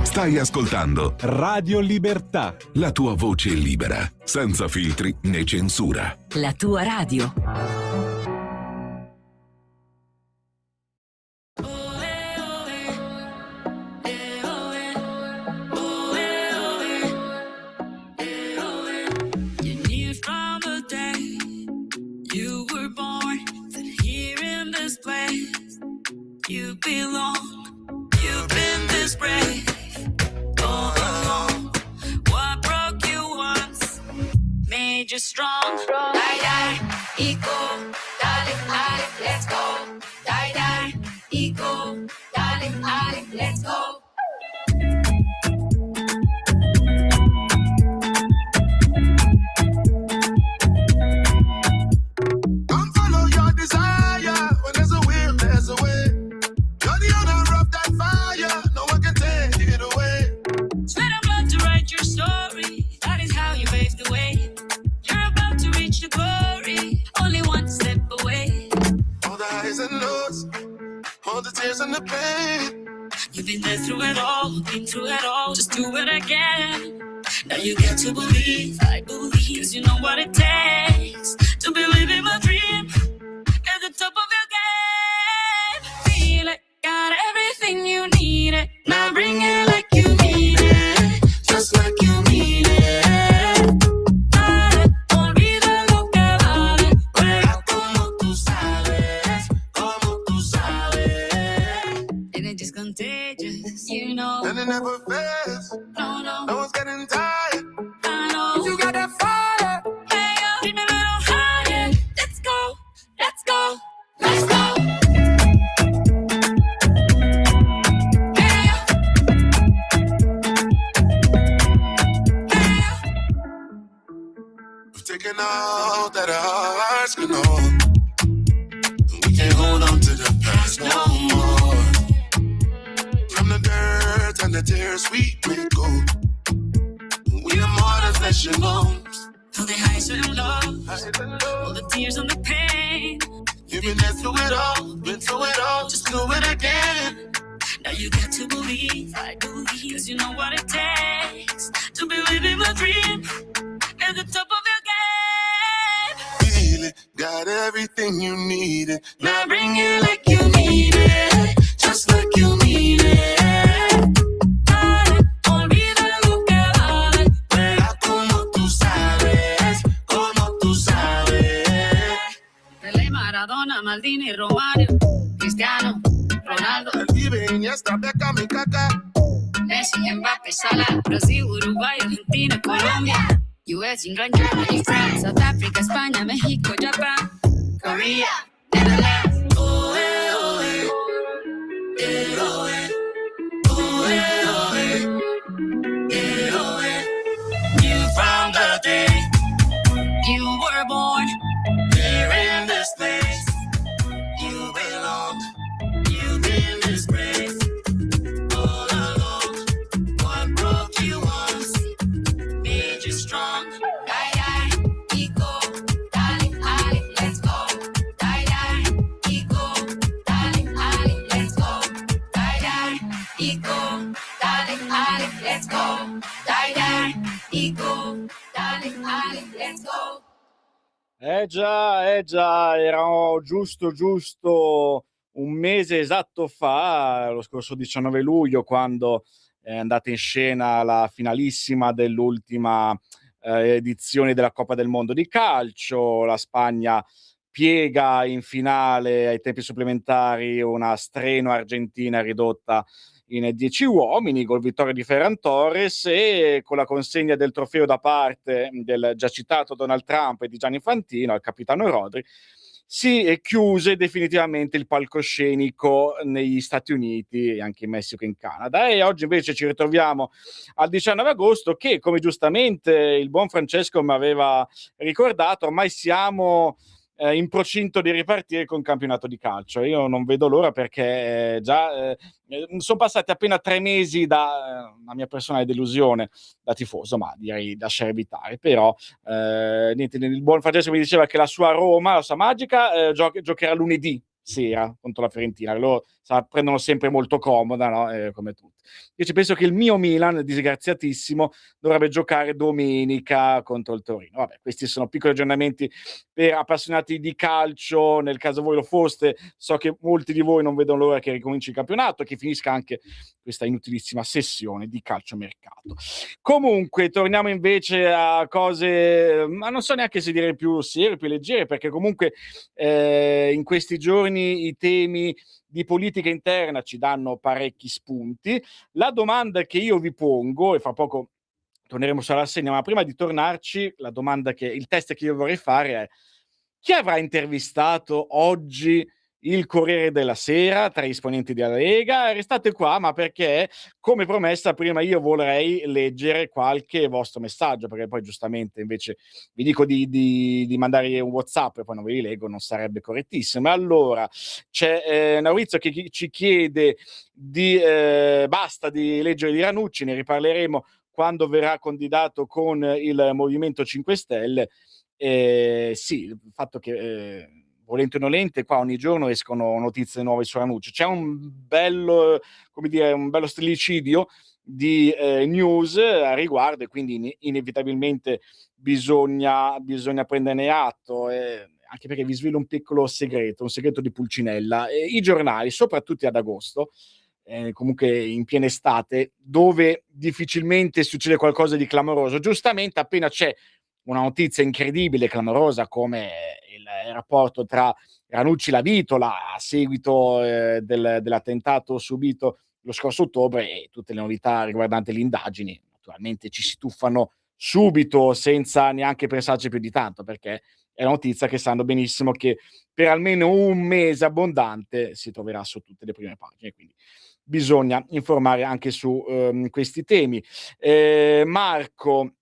Stai ascoltando Radio Libertà. la tua voce libera, senza filtri né censura. La tua radio. You knew from the day you were born that here in this place you belong. You've been this brave all along. What broke you once made you strong. Die, die, equal, darling, let's go. Die, die, equal, darling, let's go. Come follow your desire. When there's a will, there's a way. You're the owner of that fire. No one can take it away. Sweat and blood to write your story. That is how you pave the way. You're about to reach the glory. Only one step away. All the highs and lows, all the tears and the pain. You've been there through it all, been through it all. Just do it again. Now you get to believe, I believe, 'cause you know what it takes to believe in my dream. At the top of your game, feel it, got everything you need it. Now bring it like you mean it, just like you mean it. Dale, olvida lo que vale, juega como tú sabes, como tú sabes. And it's just contagious, you know. And it never fails. No, no, No one's getting tired. I know. You got that fire. Hey, yo, dream a little higher. Let's go, let's go, let's go. Hey, yo. Hey, yo. We've taken all that our hearts can hold. We can't hold on to the past no more. From the dirt and the tears we may go. We are more than flesh and bones. All the highs and lows, all the tears and the pain. You've been there through it all, been through it all, just do it again. Now you got to believe, I believe, 'cause you know what it takes to believe in my dream. At the top of your game, Feel it, got everything you needed. now bring it like you mean it, just like you mean it. Dale, olvida lo que vale, Juega como tú sabes, como tú sabes. Pelé, Maradona, Maldini, Romario, Cristiano, Ronaldo, El Vive, Iniesta, Beckham y Kaká. Messi, Mbappé, Salah, Brasil, Uruguay, Argentina, Colombia, US, England, Germany, France, South Africa, España, México, Japan, Korea, Netherlands. Oh, eh, oh, eh. Eh, oh, eh. Oh, eh, oh, eh. Eh, oh, eh. You from the day you were born, here in this place you belong. You've been disgraced all along. What broke you once made you strong. Die, y go. Darling, darling, let's go. Eh già, era giusto un mese esatto fa, lo scorso 19 luglio, quando è andata in scena la finalissima dell'ultima edizione della Coppa del Mondo di calcio. La Spagna piega in finale ai tempi supplementari una strenua Argentina ridotta in 10 uomini, gol vittoria di Ferran Torres, e con la consegna del trofeo da parte del già citato Donald Trump e di Gianni Infantino al capitano Rodri, si chiuse definitivamente il palcoscenico negli Stati Uniti e anche in Messico e in Canada. E oggi invece ci ritroviamo al 19 agosto che, come giustamente il buon Francesco mi aveva ricordato, ormai siamo in procinto di ripartire con il campionato di calcio. Io non vedo l'ora, perché già sono passati appena 3 mesi da la mia personale delusione da tifoso, ma direi lasciare evitare. Però niente, il buon Francesco mi diceva che la sua Roma, la sua Magica, giocherà lunedì sera contro la Fiorentina. Loro prendono sempre molto comoda, no? Come tutti. Invece penso che il mio Milan, disgraziatissimo, dovrebbe giocare domenica contro il Torino. Vabbè, questi sono piccoli aggiornamenti per appassionati di calcio. Nel caso voi lo foste, so che molti di voi non vedono l'ora che ricominci il campionato e che finisca anche questa inutilissima sessione di calciomercato. Comunque, torniamo invece a cose, ma non so neanche se dire più serie, più leggere, perché comunque in questi giorni i temi di politica interna ci danno parecchi spunti. La domanda che io vi pongo, e fra poco torneremo sulla rassegna, ma prima di tornarci, il test che io vorrei fare è: chi avrà intervistato oggi il Corriere della Sera tra gli esponenti della Lega? Restate qua, ma perché, come promessa, prima io vorrei leggere qualche vostro messaggio, perché poi giustamente invece vi dico di mandare un WhatsApp e poi non ve li leggo, non sarebbe correttissimo. Allora, c'è Maurizio che ci chiede basta di leggere di Ranucci, ne riparleremo quando verrà candidato con il Movimento 5 Stelle. Sì, il fatto che volente o nolente qua ogni giorno escono notizie nuove su Ranucci. C'è un bello stillicidio di news a riguardo, e quindi inevitabilmente bisogna prenderne atto, anche perché vi svelo un piccolo segreto, un segreto di Pulcinella. I giornali, soprattutto ad agosto, comunque in piena estate, dove difficilmente succede qualcosa di clamoroso, giustamente appena c'è una notizia incredibile, clamorosa, come il rapporto tra Ranucci e La Vitola a seguito dell'attentato subito lo scorso ottobre, e tutte le novità riguardanti le indagini, naturalmente ci si tuffano subito senza neanche pensarci più di tanto, perché è una notizia che sanno benissimo che per almeno un mese abbondante si troverà su tutte le prime pagine, quindi bisogna informare anche su questi temi. Marco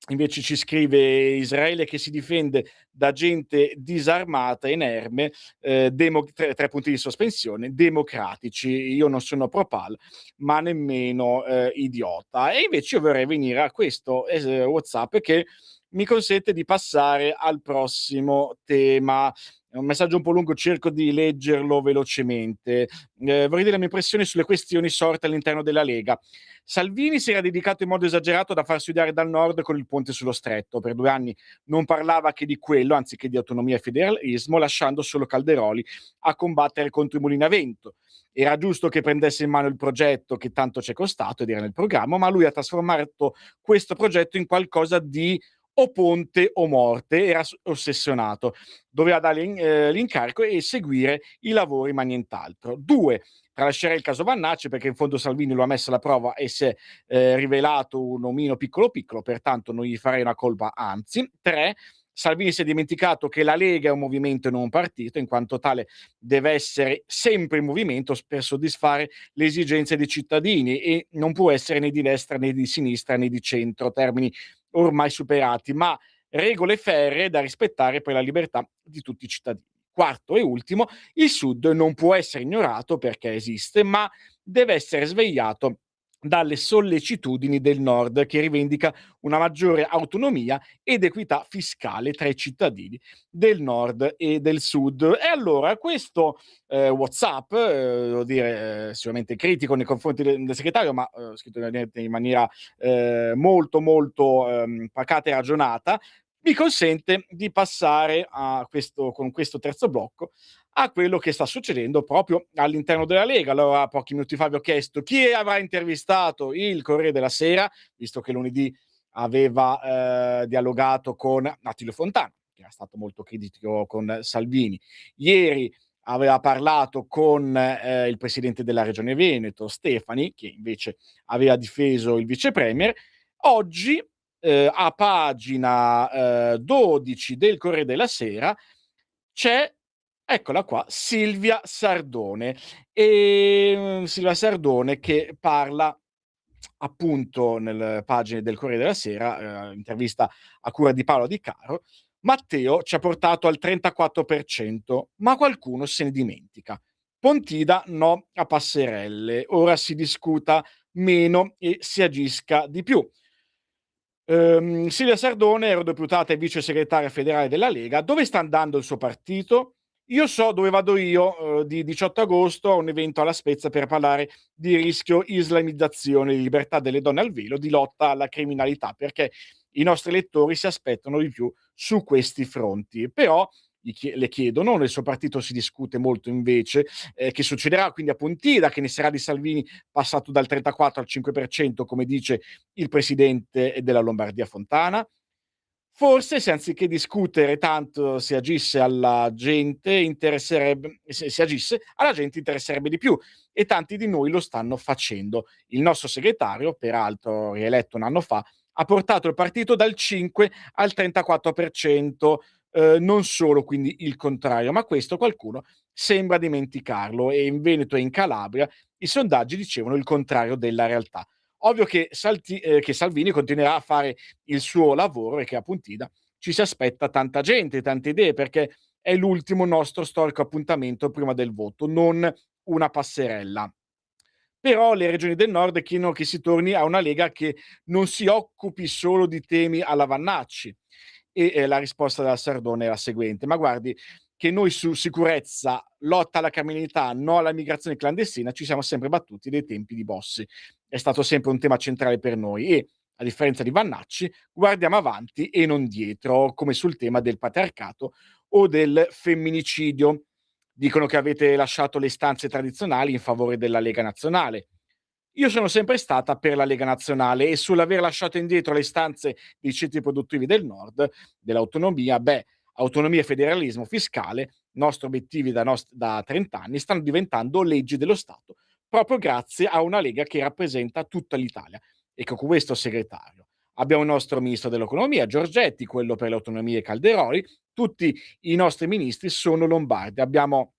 invece ci scrive: Israele che si difende da gente disarmata, inerme, tre punti di sospensione, democratici. Io non sono pro-pal, ma nemmeno idiota. E invece io vorrei venire a questo WhatsApp che mi consente di passare al prossimo tema. È un messaggio un po' lungo, cerco di leggerlo velocemente. Vorrei dire la mia impressione sulle questioni sorte all'interno della Lega. Salvini si era dedicato in modo esagerato da far studiare dal nord con il ponte sullo stretto. Per 2 anni non parlava che di quello, anziché di autonomia e federalismo, lasciando solo Calderoli a combattere contro i mulini a vento. Era giusto che prendesse in mano il progetto che tanto ci è costato ed era nel programma, ma lui ha trasformato questo progetto in qualcosa di o ponte o morte. Era ossessionato, doveva dare l'incarico e seguire i lavori, ma nient'altro. 2, tralascerei il caso Vannacci, perché in fondo Salvini lo ha messo alla prova e si è rivelato un omino piccolo, pertanto non gli farei una colpa, anzi. 3, Salvini si è dimenticato che la Lega è un movimento e non un partito, in quanto tale deve essere sempre in movimento per soddisfare le esigenze dei cittadini e non può essere né di destra né di sinistra né di centro, termini ormai superati, ma regole ferree da rispettare per la libertà di tutti i cittadini. 4 e ultimo, il Sud non può essere ignorato perché esiste, ma deve essere svegliato dalle sollecitudini del Nord, che rivendica una maggiore autonomia ed equità fiscale tra i cittadini del Nord e del Sud. E allora questo WhatsApp, devo dire, sicuramente critico nei confronti del segretario, ma scritto in maniera molto, molto pacata e ragionata, mi consente di passare con questo terzo blocco a quello che sta succedendo proprio all'interno della Lega. Allora, pochi minuti fa vi ho chiesto chi avrà intervistato il Corriere della Sera, visto che lunedì aveva dialogato con Attilio Fontana, che era stato molto critico con Salvini. Ieri aveva parlato con il presidente della Regione Veneto, Stefani, che invece aveva difeso il vice premier. Oggi, a pagina 12 del Corriere della Sera, c'è, eccola qua, Silvia Sardone. Silvia Sardone che parla appunto nelle pagine del Corriere della Sera, intervista a cura di Paolo Di Caro. Matteo ci ha portato al 34%, ma qualcuno se ne dimentica. Pontida no a passerelle, ora si discuta meno e si agisca di più. Silvia Sardone, eurodeputata e vice segretaria federale della Lega. Dove sta andando il suo partito? Io so dove vado io, di 18 agosto a un evento alla Spezia per parlare di rischio islamizzazione, di libertà delle donne al velo, di lotta alla criminalità, perché i nostri elettori si aspettano di più su questi fronti. Però le chiedono, nel suo partito si discute molto invece, che succederà quindi a Pontida, che ne sarà di Salvini passato dal 34 al 5%, come dice il presidente della Lombardia Fontana. Forse se anziché discutere tanto si agisse alla gente interesserebbe di più, e tanti di noi lo stanno facendo. Il nostro segretario, peraltro rieletto un anno fa, ha portato il partito dal 5 al 34%, non solo quindi il contrario, ma questo qualcuno sembra dimenticarlo, e in Veneto e in Calabria i sondaggi dicevano il contrario della realtà. Ovvio che Salvini continuerà a fare il suo lavoro e che a Pontida ci si aspetta tanta gente, tante idee, perché è l'ultimo nostro storico appuntamento prima del voto, non una passerella. Però le regioni del nord chiedono che si torni a una Lega che non si occupi solo di temi alla Vannacci. E la risposta della Sardone è la seguente: ma guardi che noi su sicurezza, lotta alla criminalità, no alla migrazione clandestina, ci siamo sempre battuti dai tempi di Bossi. È stato sempre un tema centrale per noi e, a differenza di Vannacci, guardiamo avanti e non dietro, come sul tema del patriarcato o del femminicidio. Dicono che avete lasciato le istanze tradizionali in favore della Lega Nazionale. Io sono sempre stata per la Lega Nazionale, e sull'aver lasciato indietro le istanze dei ceti produttivi del Nord, dell'autonomia, autonomia e federalismo fiscale, nostri obiettivi da 30 anni, stanno diventando leggi dello Stato, proprio grazie a una Lega che rappresenta tutta l'Italia e che con questo segretario. Abbiamo il nostro ministro dell'economia, Giorgetti, quello per le autonomie, Calderoli, tutti i nostri ministri sono lombardi, abbiamo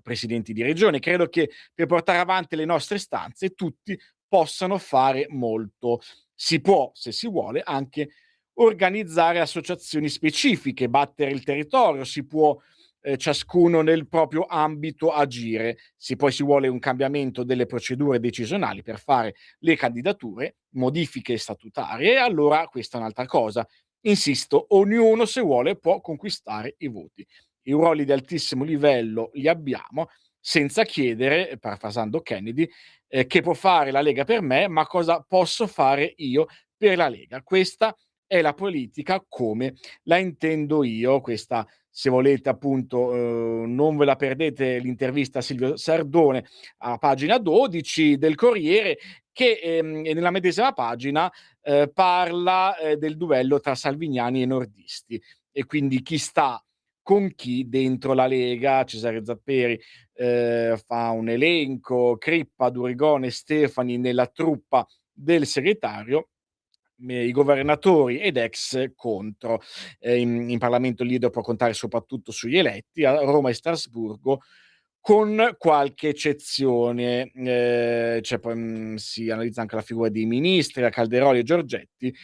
presidenti di regione. Credo che per portare avanti le nostre istanze tutti possano fare molto. Si può, se si vuole, anche organizzare associazioni specifiche, battere il territorio, si può ciascuno nel proprio ambito agire. Se poi si vuole un cambiamento delle procedure decisionali per fare le candidature, modifiche statutarie, allora questa è un'altra cosa. Insisto, ognuno se vuole può conquistare i voti. I ruoli di altissimo livello li abbiamo, senza chiedere, parafrasando Kennedy, che può fare la Lega per me, ma cosa posso fare io per la Lega. Questa è la politica come la intendo io. Questa, se volete appunto, non ve la perdete, l'intervista a Silvio Sardone a pagina 12 del Corriere, che nella medesima pagina parla del duello tra salviniani e nordisti, e quindi chi sta con chi dentro la Lega. Cesare Zapperi fa un elenco: Crippa, Durigone, Stefani nella truppa del segretario, i governatori ed ex contro. In Parlamento il leader può contare soprattutto sugli eletti, a Roma e Strasburgo, con qualche eccezione. Cioè poi si analizza anche la figura dei ministri, a Calderoli e Giorgetti.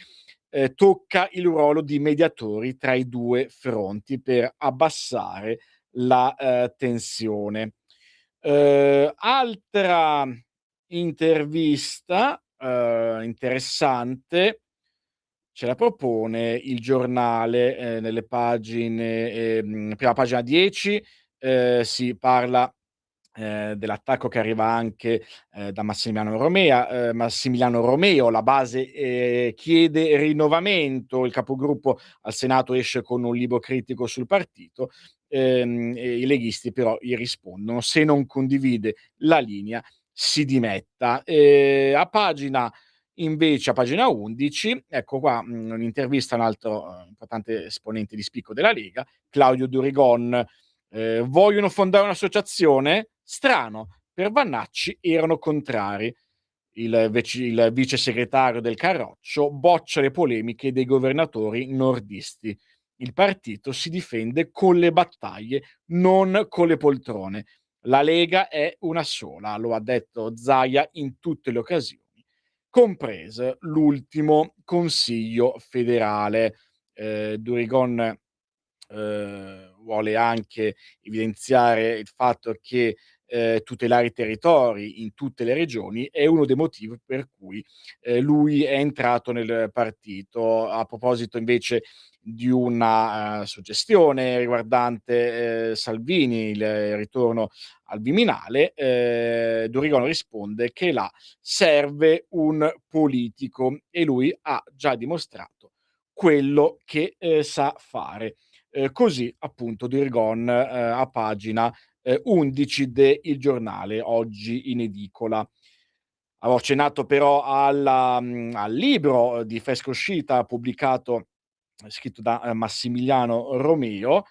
Tocca il ruolo di mediatori tra i due fronti per abbassare la tensione. Altra intervista interessante ce la propone il giornale, nelle pagine prima pagina 10, si parla, dell'attacco che arriva anche, da Massimiliano Romeo, la base, chiede rinnovamento, il capogruppo al Senato esce con un libro critico sul partito, e i leghisti però gli rispondono: "Se non condivide la linea si dimetta". A pagina 11, ecco qua, un'intervista a un altro, importante esponente di spicco della Lega, Claudio Durigon. Vogliono fondare un'associazione? Strano, per Vannacci erano contrari. Il vice segretario del Carroccio boccia le polemiche dei governatori nordisti. Il partito si difende con le battaglie, non con le poltrone. La Lega è una sola, lo ha detto Zaia in tutte le occasioni, compreso l'ultimo Consiglio federale. Durigon vuole anche evidenziare il fatto che, tutelare i territori in tutte le regioni è uno dei motivi per cui, lui è entrato nel partito. A proposito invece di una, suggestione riguardante, Salvini, il ritorno al Viminale, Durigon risponde che là serve un politico e lui ha già dimostrato quello che, sa fare. Così appunto Durigon, a pagina, 11 de Il Giornale, oggi in edicola. Avevo accennato però al libro di fresca uscita pubblicato scritto da, Massimiliano Romeo.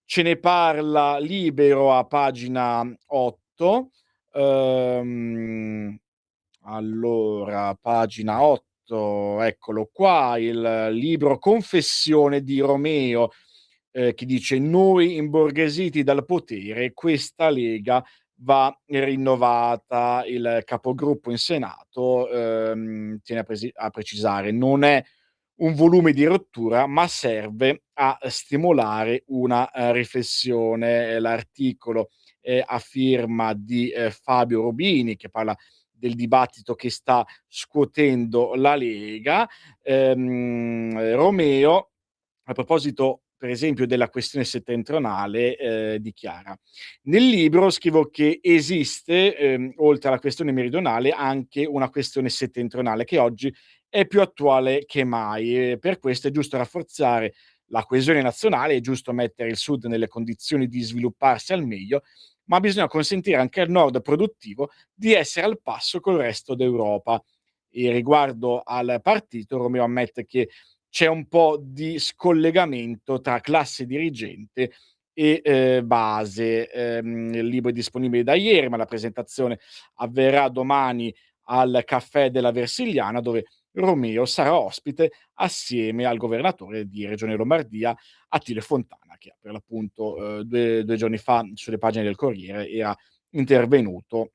Ce ne parla Libero a pagina 8. Uhm, allora, pagina 8, eccolo qua, il libro Confessione di Romeo, che dice: "Noi imborghesiti dal potere, questa Lega va rinnovata". Il capogruppo in Senato, tiene a precisare: "Non è un volume di rottura, ma serve a stimolare una, riflessione". L'articolo è a firma di, Fabio Rubini, che parla del dibattito che sta scuotendo la Lega. Romeo, a proposito per esempio della questione settentrionale, dichiara: "Nel libro scrivo che esiste, oltre alla questione meridionale, anche una questione settentrionale che oggi è più attuale che mai, e per questo è giusto rafforzare la coesione nazionale, è giusto mettere il Sud nelle condizioni di svilupparsi al meglio, ma bisogna consentire anche al Nord produttivo di essere al passo col resto d'Europa". E riguardo al partito, Romeo ammette che c'è un po' di scollegamento tra classe dirigente e, base. Il libro è disponibile da ieri, ma la presentazione avverrà domani al Caffè della Versigliana, dove Romeo sarà ospite assieme al governatore di Regione Lombardia, Attila Fontana, che per l'appunto, 2 giorni fa sulle pagine del Corriere era intervenuto,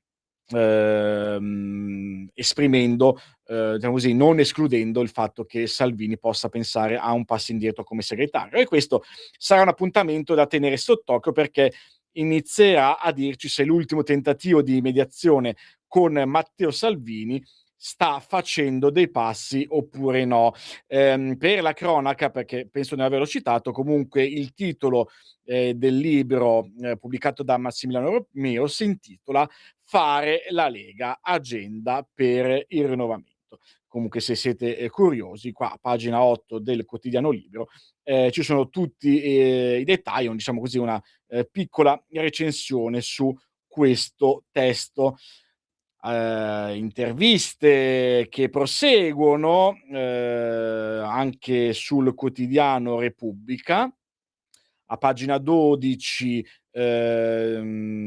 esprimendo, diciamo così, non escludendo il fatto che Salvini possa pensare a un passo indietro come segretario. E questo sarà un appuntamento da tenere sott'occhio, perché inizierà a dirci se l'ultimo tentativo di mediazione con Matteo Salvini sta facendo dei passi oppure no. Per la cronaca, perché penso di non averlo citato, comunque il titolo, del libro, pubblicato da Massimiliano Romeo si intitola "Fare la Lega, agenda per il rinnovamento". Comunque se siete, curiosi, qua a pagina 8 del quotidiano Libero, ci sono tutti, i dettagli, un diciamo così, una, piccola recensione su questo testo. Interviste che proseguono, anche sul quotidiano Repubblica. A pagina 12,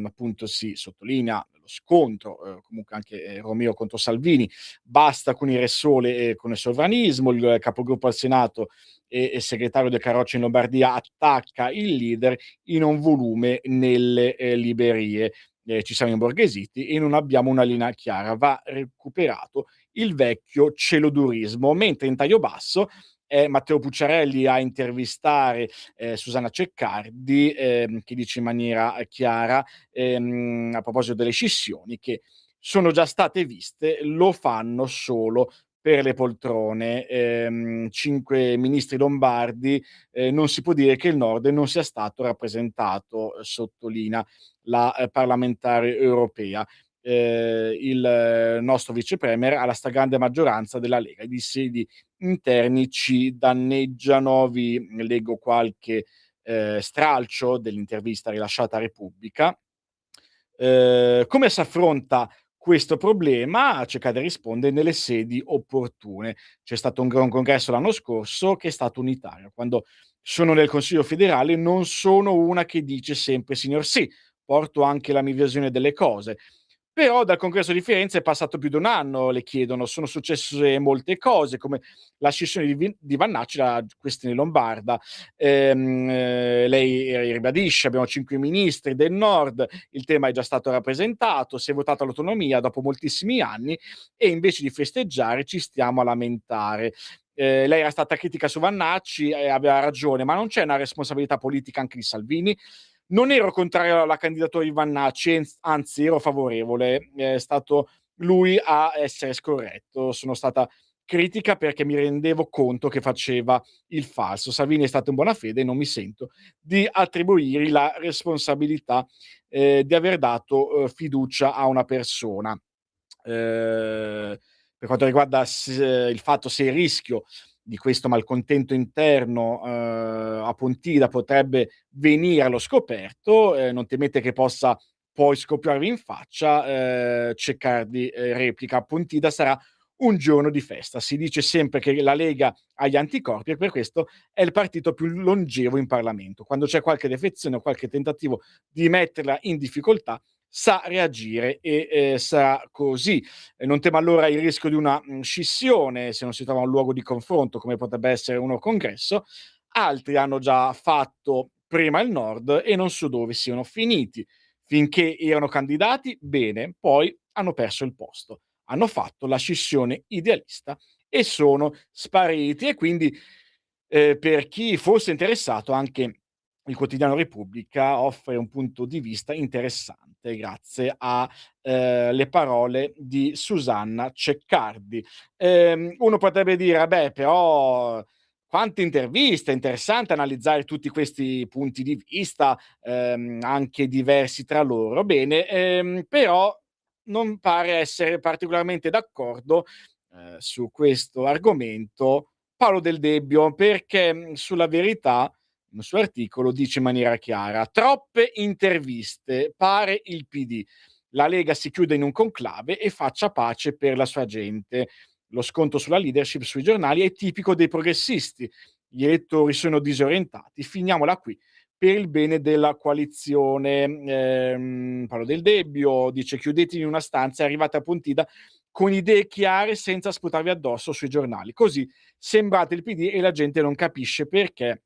appunto si sottolinea lo scontro, comunque anche, Romeo contro Salvini, basta con il Re Sole e con il sovranismo, il capogruppo al Senato e segretario del Carroccio in Lombardia attacca il leader in un volume nelle, librerie. Ci siamo imborghesiti e non abbiamo una linea chiara, va recuperato il vecchio celodurismo, mentre in taglio basso è Matteo Pucciarelli a intervistare, Susanna Ceccardi, che dice in maniera chiara, a proposito delle scissioni, che sono già state viste, lo fanno solo per le poltrone. 5 ministri lombardi, non si può dire che il Nord non sia stato rappresentato, sottolinea la, parlamentare europea. Il nostro vice premier ha la stragrande maggioranza della Lega. I dissidi interni ci danneggiano. Vi leggo qualche, stralcio dell'intervista rilasciata a Repubblica. Come si affronta questo problema? Cecade risponde: nelle sedi opportune. C'è stato un gran congresso l'anno scorso che è stato unitario. Quando sono nel Consiglio federale non sono una che dice sempre signor sì, porto anche la mia visione delle cose. Però dal congresso di Firenze è passato più di 1 anno, le chiedono, sono successe molte cose, come la scissione di Vannacci, la questione lombarda. Lei ribadisce: abbiamo 5 ministri del Nord, il tema è già stato rappresentato, si è votata l'autonomia dopo moltissimi anni e invece di festeggiare ci stiamo a lamentare. Lei era stata critica su Vannacci e aveva ragione, ma non c'è una responsabilità politica anche di Salvini? Non ero contrario alla candidatura di Vannacci, anzi ero favorevole, è stato lui a essere scorretto. Sono stata critica perché mi rendevo conto che faceva il falso. Salvini è stato in buona fede e non mi sento di attribuirgli la responsabilità, di aver dato, fiducia a una persona. Per quanto riguarda il fatto se il rischio di questo malcontento interno, a Pontida potrebbe venire allo scoperto, non temete che possa poi scoppiarvi in faccia. Ceccardi, replica: "A Pontida sarà un giorno di festa. Si dice sempre che la Lega ha gli anticorpi e per questo è il partito più longevo in Parlamento. Quando c'è qualche defezione o qualche tentativo di metterla in difficoltà, sa reagire e, sarà così. Non tema allora il rischio di una, scissione se non si trova un luogo di confronto come potrebbe essere uno congresso. Altri hanno già fatto prima il Nord e non so dove siano finiti. Finché erano candidati, bene, poi hanno perso il posto. Hanno fatto la scissione idealista e sono spariti". E quindi, per chi fosse interessato, anche il quotidiano Repubblica offre un punto di vista interessante grazie a, le parole di Susanna Ceccardi. Uno potrebbe dire: "Vabbè, però quante interviste, è interessante analizzare tutti questi punti di vista, anche diversi tra loro". Bene, però non pare essere particolarmente d'accordo, su questo argomento Paolo Del Debbio, perché, sulla Verità, nel suo articolo, dice in maniera chiara: "Troppe interviste, pare il PD. La Lega si chiude in un conclave e faccia pace per la sua gente. Lo scontro sulla leadership sui giornali è tipico dei progressisti. Gli elettori sono disorientati. Finiamola qui per il bene della coalizione". Paolo Del Debbio dice: "Chiudetevi in una stanza e arrivate a Pontida con idee chiare senza sputarvi addosso sui giornali. Così sembrate il PD e la gente non capisce perché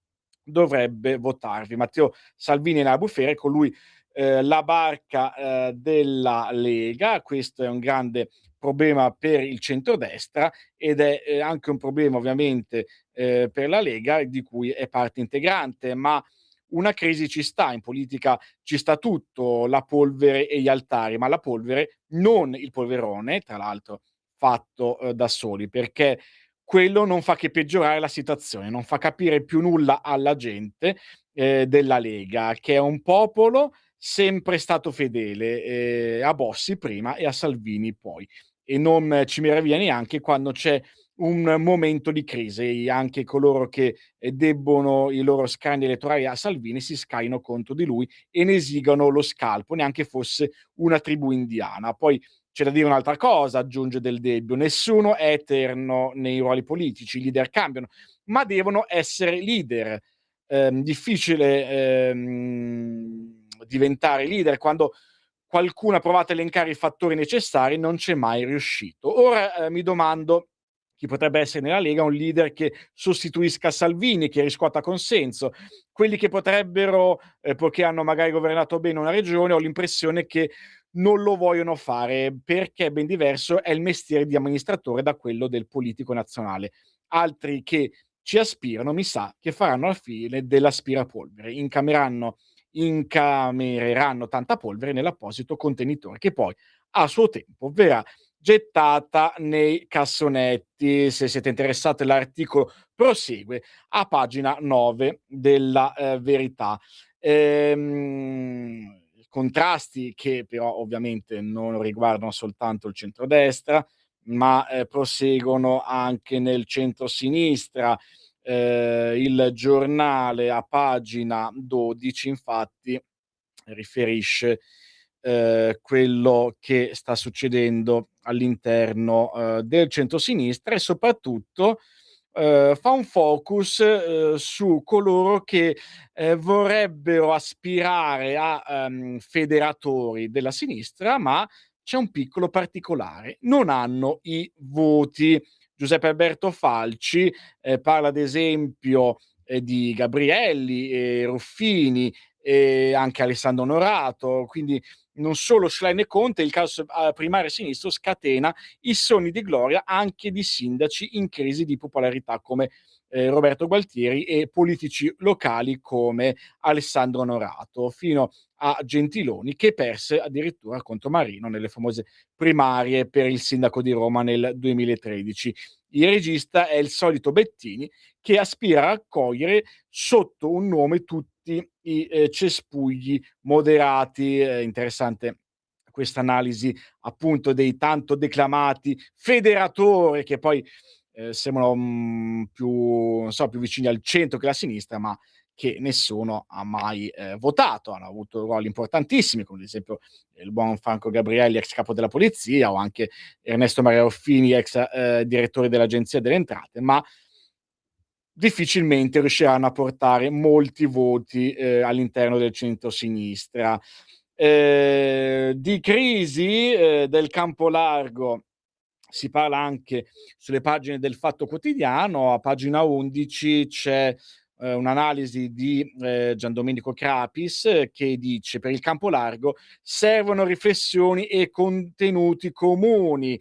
dovrebbe votarvi". Matteo Salvini è nella bufera, è con lui, la barca, della Lega. Questo è un grande problema per il centrodestra ed è, anche un problema ovviamente, per la Lega, di cui è parte integrante, ma una crisi ci sta, in politica ci sta tutto, la polvere e gli altari, ma la polvere, non il polverone, tra l'altro fatto, da soli, perché quello non fa che peggiorare la situazione, non fa capire più nulla alla gente, della Lega, che è un popolo sempre stato fedele, a Bossi prima e a Salvini poi. E non ci meraviglia neanche quando c'è un momento di crisi, anche coloro che, debbono i loro scranni elettorali a Salvini si scagliano contro di lui e ne esigano lo scalpo, neanche fosse una tribù indiana. Poi c'è da dire un'altra cosa, aggiunge Del Debbio: "Nessuno è eterno nei ruoli politici, i leader cambiano, ma devono essere leader". Difficile, diventare leader quando qualcuno ha provato a elencare i fattori necessari, non c'è mai riuscito. Ora, mi domando chi potrebbe essere nella Lega un leader che sostituisca Salvini, che riscuota consenso. Quelli che potrebbero, poiché hanno magari governato bene una regione, ho l'impressione che non lo vogliono fare, perché ben diverso è il mestiere di amministratore da quello del politico nazionale. Altri che ci aspirano, mi sa che faranno la fine dell'aspirapolvere, incamereranno tanta polvere nell'apposito contenitore, che poi a suo tempo verrà gettata nei cassonetti. Se siete interessati, l'articolo prosegue a pagina 9 della Verità. Contrasti che però ovviamente non riguardano soltanto il centrodestra, ma proseguono anche nel centrosinistra. Il Giornale a pagina 12 infatti riferisce quello che sta succedendo all'interno del centrosinistra e soprattutto fa un focus su coloro che vorrebbero aspirare a federatori della sinistra, ma c'è un piccolo particolare: non hanno i voti. Giuseppe Alberto Falci parla ad esempio di Gabrielli, Ruffini e anche Alessandro Onorato, quindi non solo Schlein e Conte, il caso primario sinistro scatena i sogni di gloria anche di sindaci in crisi di popolarità come Roberto Gualtieri e politici locali come Alessandro Onorato, fino a Gentiloni che perse addirittura contro Marino nelle famose primarie per il sindaco di Roma nel 2013. Il regista è il solito Bettini che aspira a raccogliere sotto un nome tutti i cespugli moderati. Interessante questa analisi appunto dei tanto declamati federatori che poi sembrano più vicini al centro che alla sinistra, ma che nessuno ha mai votato. Hanno avuto ruoli importantissimi, come ad esempio il buon Franco Gabrielli, ex capo della polizia, o anche Ernesto Maria Ruffini, ex direttore dell'Agenzia delle Entrate, ma difficilmente riusciranno a portare molti voti all'interno del centrosinistra. Di crisi del campo largo si parla anche sulle pagine del Fatto Quotidiano. A pagina 11 c'è un'analisi di Giandomenico Crapis che dice: per il campo largo servono riflessioni e contenuti comuni.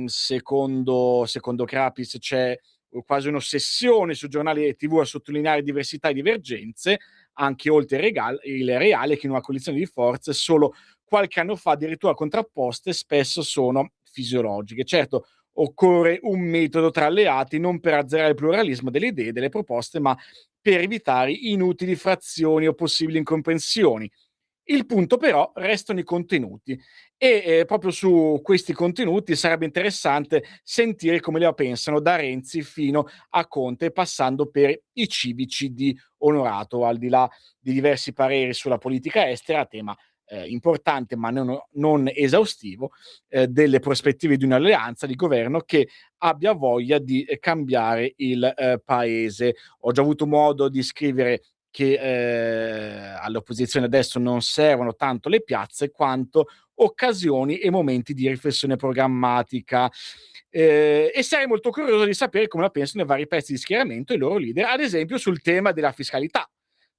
Secondo Crapis c'è quasi un'ossessione su giornali e TV a sottolineare diversità e divergenze, anche oltre il reale, che in una coalizione di forze solo qualche anno fa addirittura contrapposte spesso sono fisiologiche. Certo, occorre un metodo tra alleati non per azzerare il pluralismo delle idee e delle proposte, ma per evitare inutili frazioni o possibili incomprensioni. Il punto però restano i contenuti e proprio su questi contenuti sarebbe interessante sentire come la pensano da Renzi fino a Conte, passando per i civici di Onorato, al di là di diversi pareri sulla politica estera, tema importante ma non esaustivo, delle prospettive di un'alleanza di governo che abbia voglia di cambiare il paese. Ho già avuto modo di scrivere che all'opposizione adesso non servono tanto le piazze quanto occasioni e momenti di riflessione programmatica. E sarei molto curioso di sapere come la pensano i vari pezzi di schieramento e i loro leader, ad esempio sul tema della fiscalità,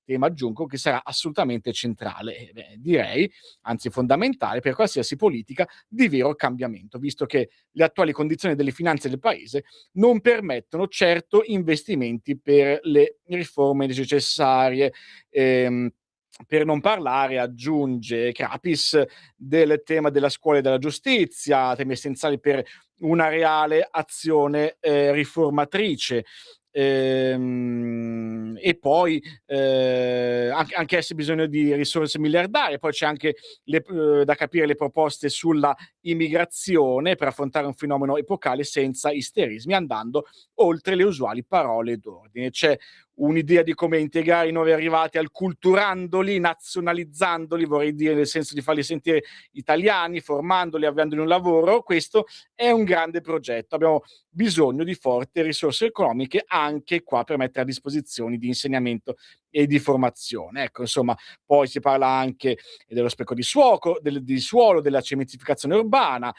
tema aggiungo che sarà assolutamente centrale, direi, anzi fondamentale per qualsiasi politica di vero cambiamento, visto che le attuali condizioni delle finanze del paese non permettono certo investimenti per le riforme necessarie. Per non parlare, aggiunge Crapis, del tema della scuola e della giustizia, temi essenziali per una reale azione riformatrice. E poi anche essi bisogno di risorse miliardarie. Poi c'è anche da capire le proposte sulla immigrazione per affrontare un fenomeno epocale senza isterismi, andando oltre le usuali parole d'ordine. C'è un'idea di come integrare i nuovi arrivati acculturandoli, nazionalizzandoli, vorrei dire nel senso di farli sentire italiani, formandoli, avviandoli un lavoro. Questo è un grande progetto. Abbiamo bisogno di forti risorse economiche anche qua per mettere a disposizione di insegnamento e di formazione. Ecco, insomma, poi si parla anche dello spreco di suolo, della cementificazione urbana.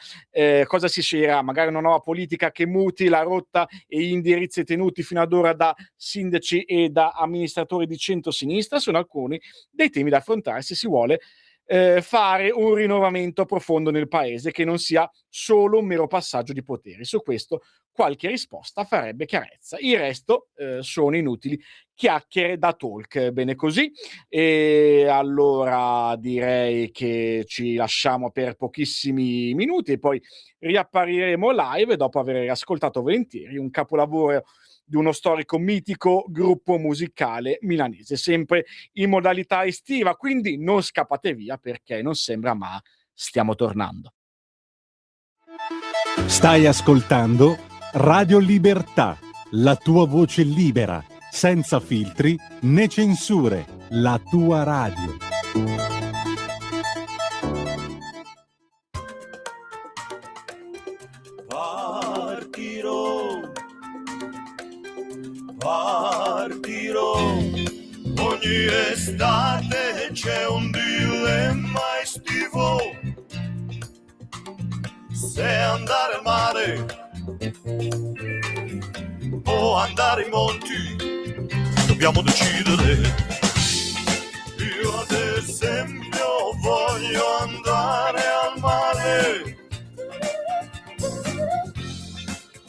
Cosa si sceglierà? Magari una nuova politica che muti la rotta e gli indirizzi tenuti fino ad ora da sindaci e da amministratori di centro-sinistra sono alcuni dei temi da affrontare se si vuole fare un rinnovamento profondo nel paese, che non sia solo un mero passaggio di poteri. Su questo qualche risposta farebbe chiarezza. Il resto sono inutili chiacchiere da talk. Bene così. E allora direi che ci lasciamo per pochissimi minuti e poi riappariremo live dopo aver ascoltato volentieri un capolavoro di uno storico mitico gruppo musicale milanese, sempre in modalità estiva, quindi non scappate via perché non sembra, ma stiamo tornando. Stai ascoltando Radio Libertà, la tua voce libera, senza filtri né censure, la tua radio. Partirò, ogni estate c'è un dilemma estivo, se andare al mare o andare ai monti, dobbiamo decidere. Io ad esempio voglio andare al mare,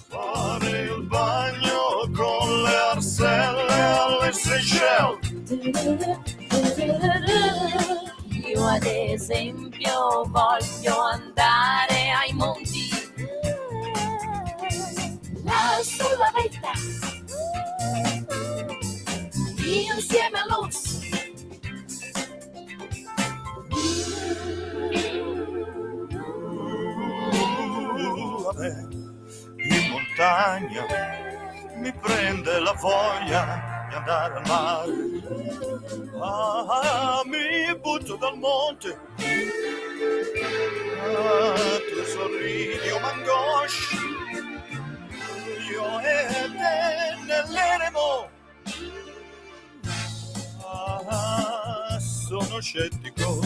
fare il bagno con le arselle alle Seychelles. Io ad esempio voglio andare ai monti, là sulla vetta, insieme all'orso. In montagna mi prende la voglia di andare al mare. Mi butto dal monte, tu sorridi, io m'angosci, io e te nell'eremo. Sono scettico,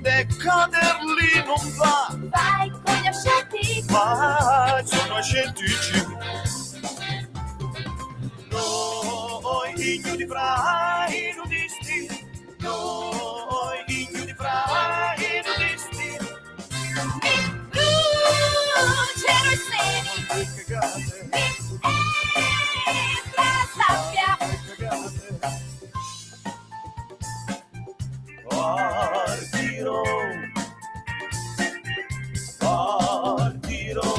decader lì non va. Vai con gli ascetti, Ma sono scettici. Noi ignudi fra i nudisti, noi ignudi fra i nudisti. mi bruciano i seni, Che cagate, mi entra la sabbia. che cagate. Partirò, partirò,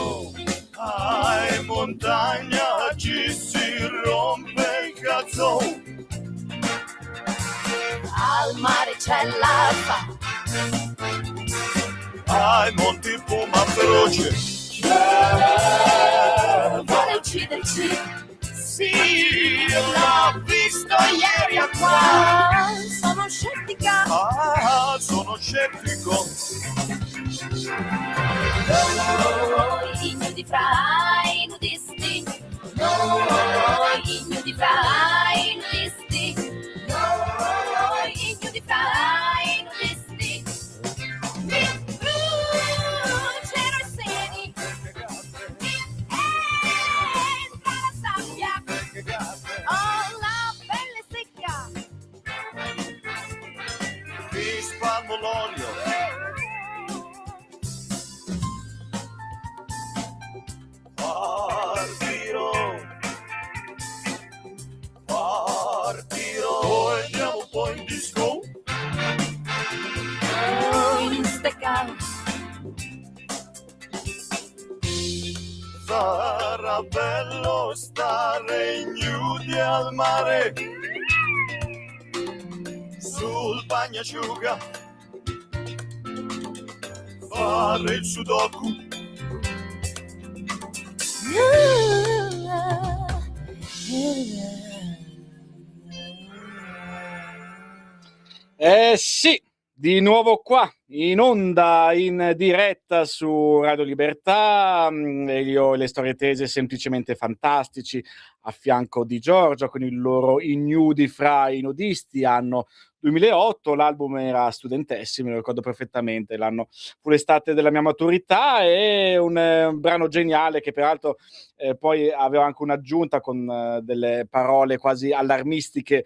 in montagna ci si rompe il cazzo. Al mare c'è l'alfa, Ai monti puma feroce, vuole ucciderci. sì, l'ho visto ieri a qua. Sono scettica, Sono scettico. noi ignudi fra i nudisti, noi ignudi fra i nudisti, noi ignudi fra i nudisti. Mi bruciano i seni, mi entra la sabbia, ho la pelle secca. Mi spalmo l'olio, partirò, partirò e andiamo un po' in disco. In steccato, Sarà bello stare ignudi al mare, sul bagnasciuga, fare il sudoku. Sì, di nuovo qua in onda, in diretta su Radio Libertà, io e le storie tese semplicemente fantastici, a fianco di Giorgia con il loro Ignudi fra i nudisti, anno 2008, l'album era Studentessi, me lo ricordo perfettamente, l'anno fu l'estate della mia maturità, e un brano geniale che peraltro poi aveva anche un'aggiunta con delle parole quasi allarmistiche,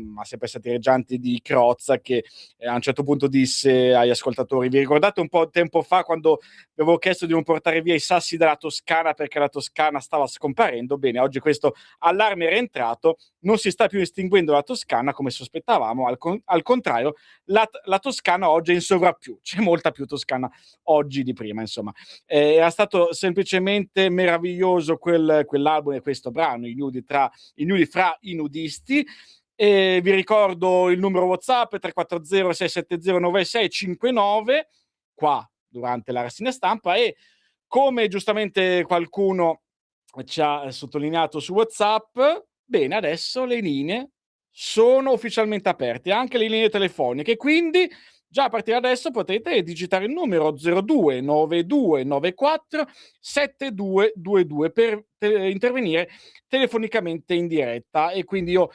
ma sempre satireggianti, di Crozza, che a un certo punto disse agli ascoltatori: vi ricordate un po' tempo fa quando vi avevo chiesto di non portare via i sassi dalla Toscana perché la Toscana stava scomparendo? Bene, oggi questo allarme è rientrato, non si sta più estinguendo la Toscana come sospettavamo, al contrario, la Toscana oggi è in sovrappiù, c'è molta più Toscana oggi di prima, insomma. Era stato semplicemente meraviglioso quell'album e questo brano, i nudi fra i nudisti. E vi ricordo il numero WhatsApp 340 670 9659 qua durante la rassegna stampa, e come giustamente qualcuno ci ha sottolineato su WhatsApp, bene, adesso le linee sono ufficialmente aperte, anche le linee telefoniche, quindi già a partire da adesso potete digitare il numero 02 9294 7222 per intervenire telefonicamente in diretta, e quindi io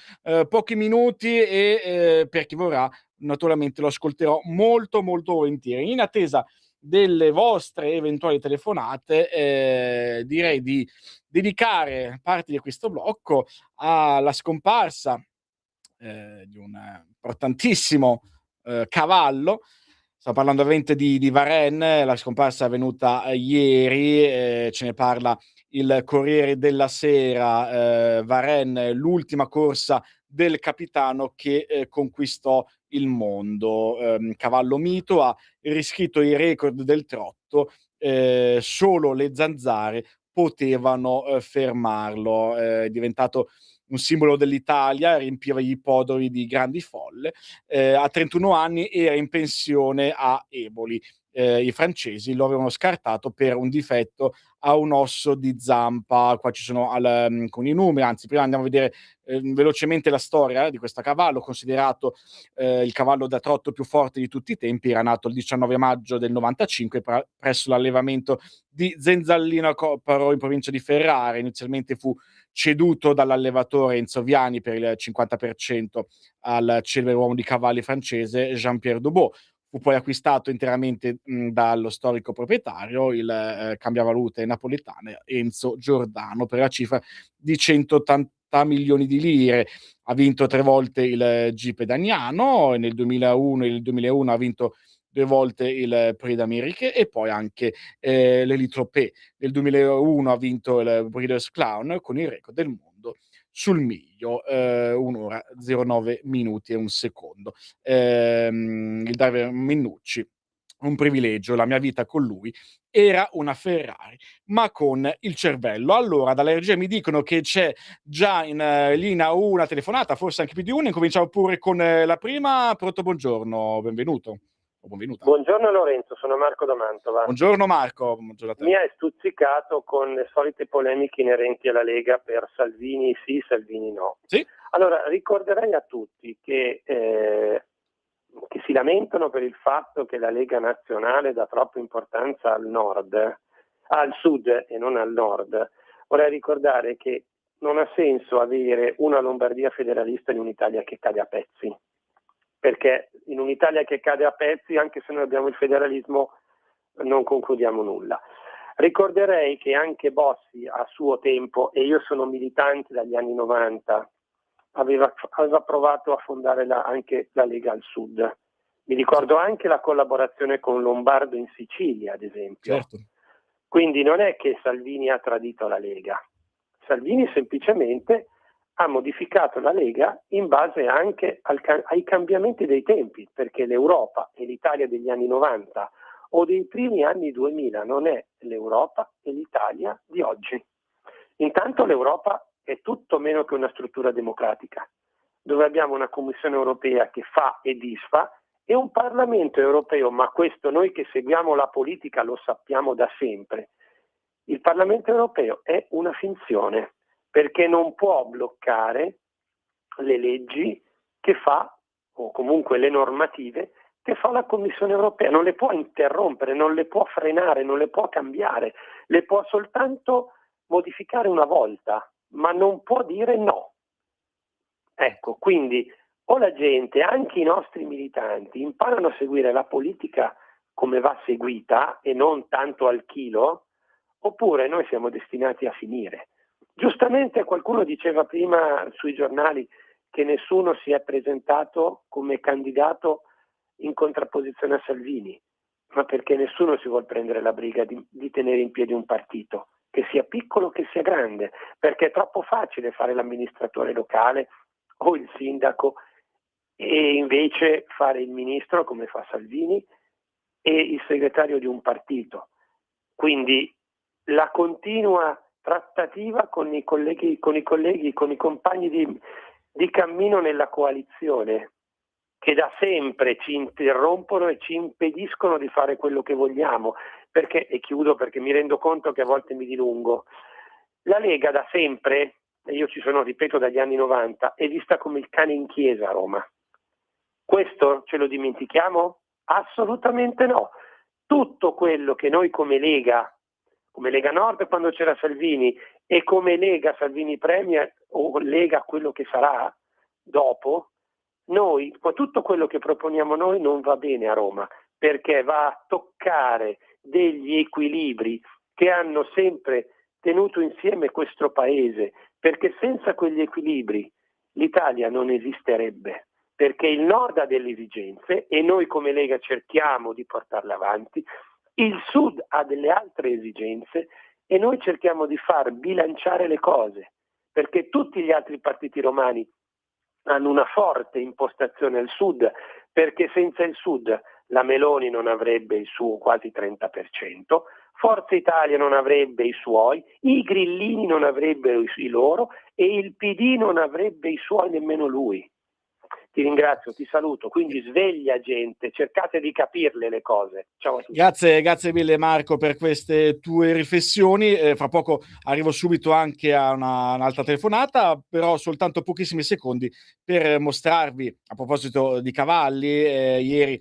pochi minuti e per chi vorrà naturalmente lo ascolterò molto molto volentieri. In attesa delle vostre eventuali telefonate, direi di dedicare parte di questo blocco alla scomparsa di un importantissimo cavallo. Stiamo parlando ovviamente di Varennes, la scomparsa è avvenuta ieri, ce ne parla il Corriere della Sera. Varennes, l'ultima corsa del capitano che conquistò il mondo. Cavallo mito, ha riscritto i record del trotto, solo le zanzare potevano fermarlo. È diventato un simbolo dell'Italia, riempiva gli ippodromi di grandi folle. A 31 anni era in pensione a Eboli. I francesi lo avevano scartato per un difetto a un osso di zampa. Qua ci sono con i numeri, anzi prima andiamo a vedere velocemente la storia di questo cavallo, considerato il cavallo da trotto più forte di tutti i tempi. Era nato il 19 maggio del 95 presso l'allevamento di Zenzallino a Copparo, in provincia di Ferrara. Inizialmente fu ceduto dall'allevatore Enzo Viani per il 50% al celebre uomo di cavalli francese Jean-Pierre Dubois. Fu poi acquistato interamente dallo storico proprietario, il cambiavalute napoletano Enzo Giordano, per la cifra di 180 milioni di lire. Ha vinto 3 volte il GP Dagnano, nel 2001 e nel 2001 ha vinto 2 volte il Prix d'Amérique e poi anche l'Elite Tropez. Nel 2001 ha vinto il Breeders' Crown con il record del mondo sul miglio, 1 ora 09 minuti e 1 secondo. Il driver Minucci, un privilegio, la mia vita con lui era una Ferrari, ma con il cervello. Allora, dalla regia mi dicono che c'è già in linea una telefonata, forse anche più di una. Incominciamo pure con la prima. Pronto, buongiorno, benvenuto. Benvenuta. Buongiorno Lorenzo, sono Marco da Mantova. Buongiorno Marco. Buongiorno a te. Mi hai stuzzicato con le solite polemiche inerenti alla Lega per Salvini sì, Salvini no. Sì. Allora, ricorderei a tutti che si lamentano per il fatto che la Lega nazionale dà troppa importanza al sud e non al nord. Vorrei ricordare che non ha senso avere una Lombardia federalista in un'Italia che cade a pezzi, perché in un'Italia che cade a pezzi, anche se noi abbiamo il federalismo, non concludiamo nulla. Ricorderei che anche Bossi a suo tempo, e io sono militante dagli anni 90, aveva provato a fondare anche la Lega al Sud. Mi ricordo anche la collaborazione con Lombardo in Sicilia, ad esempio. Certo. Quindi non è che Salvini ha tradito la Lega. Salvini semplicemente ha modificato la Lega in base anche ai cambiamenti dei tempi, perché l'Europa e l'Italia degli anni 90 o dei primi anni 2000 non è l'Europa e l'Italia di oggi. Intanto l'Europa è tutto meno che una struttura democratica, dove abbiamo una Commissione europea che fa e disfa e un Parlamento europeo, ma questo noi che seguiamo la politica lo sappiamo da sempre. Il Parlamento europeo è una finzione, perché non può bloccare le leggi che fa, o comunque le normative, che fa la Commissione europea, non le può interrompere, non le può frenare, non le può cambiare, le può soltanto modificare una volta, ma non può dire no. Ecco, quindi o la gente, anche i nostri militanti, imparano a seguire la politica come va seguita e non tanto al chilo, oppure noi siamo destinati a finire. Giustamente qualcuno diceva prima sui giornali che nessuno si è presentato come candidato in contrapposizione a Salvini, ma perché nessuno si vuole prendere la briga di tenere in piedi un partito, che sia piccolo che sia grande, perché è troppo facile fare l'amministratore locale o il sindaco e invece fare il ministro come fa Salvini e il segretario di un partito. Quindi la continua trattativa con i compagni di cammino nella coalizione, che da sempre ci interrompono e ci impediscono di fare quello che vogliamo, perché, e chiudo perché mi rendo conto che a volte mi dilungo, la Lega da sempre, e io ci sono, ripeto, dagli anni 90, è vista come il cane in chiesa a Roma. Questo ce lo dimentichiamo? Assolutamente no. Tutto quello che noi come Lega Nord quando c'era Salvini e come Lega Salvini Premier o Lega quello che sarà dopo, noi, tutto quello che proponiamo noi non va bene a Roma, perché va a toccare degli equilibri che hanno sempre tenuto insieme questo paese, perché senza quegli equilibri l'Italia non esisterebbe, perché il Nord ha delle esigenze e noi come Lega cerchiamo di portarle avanti, il Sud ha delle altre esigenze e noi cerchiamo di far bilanciare le cose, perché tutti gli altri partiti romani hanno una forte impostazione al Sud, perché senza il Sud la Meloni non avrebbe il suo quasi 30%, Forza Italia non avrebbe i suoi, i grillini non avrebbero i loro e il PD non avrebbe i suoi nemmeno lui. Ti ringrazio, ti saluto, quindi sveglia gente, cercate di capirle le cose. Ciao a tutti. Grazie mille Marco per queste tue riflessioni, fra poco arrivo subito anche a un'altra telefonata, però soltanto pochissimi secondi per mostrarvi, a proposito di cavalli, ieri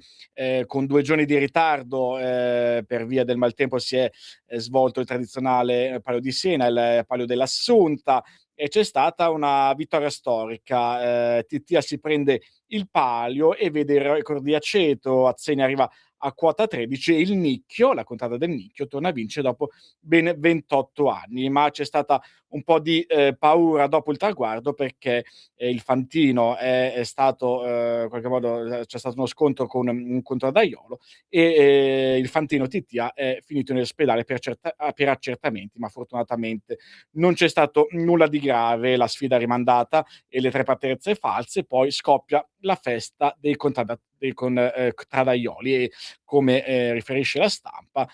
con 2 giorni di ritardo per via del maltempo si è svolto il tradizionale Palio di Siena, il Palio dell'Assunta, e c'è stata una vittoria storica. Titia si prende il palio e vede il record di Aceto, Azzeni arriva a quota 13 e il Nicchio, la contrada del Nicchio, torna a vincere dopo ben 28 anni, ma c'è stata un po' di paura dopo il traguardo perché il Fantino è stato, in qualche modo c'è stato uno scontro con un contraddaiolo e il Fantino Titia è finito in ospedale per accertamenti, ma fortunatamente non c'è stato nulla di grave, la sfida rimandata e le 3 partenze false, poi scoppia la festa dei contraddaioli e come riferisce la stampa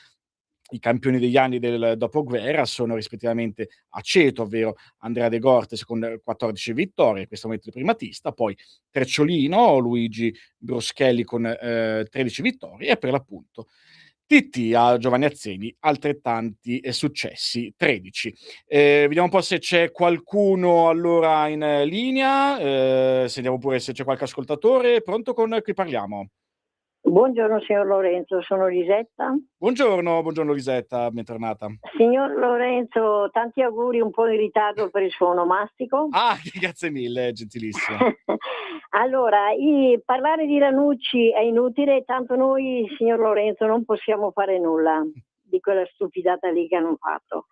i campioni degli anni del dopoguerra sono rispettivamente Aceto, ovvero Andrea De Gortes con 14 vittorie, in questo momento il primatista, poi Trecciolino, Luigi Bruschelli con 13 vittorie e per l'appunto Titia, Giovanni Azzeni, altrettanti successi, 13. Vediamo un po' se c'è qualcuno allora in linea, sentiamo pure se c'è qualche ascoltatore. Pronto, con chi parliamo? Buongiorno signor Lorenzo, sono Lisetta. Buongiorno Lisetta, bentornata. Signor Lorenzo, tanti auguri un po' in ritardo per il suo onomastico. Ah, grazie mille, gentilissimo. Allora, parlare di Ranucci è inutile, tanto noi, signor Lorenzo, non possiamo fare nulla di quella stupidata lì che hanno fatto.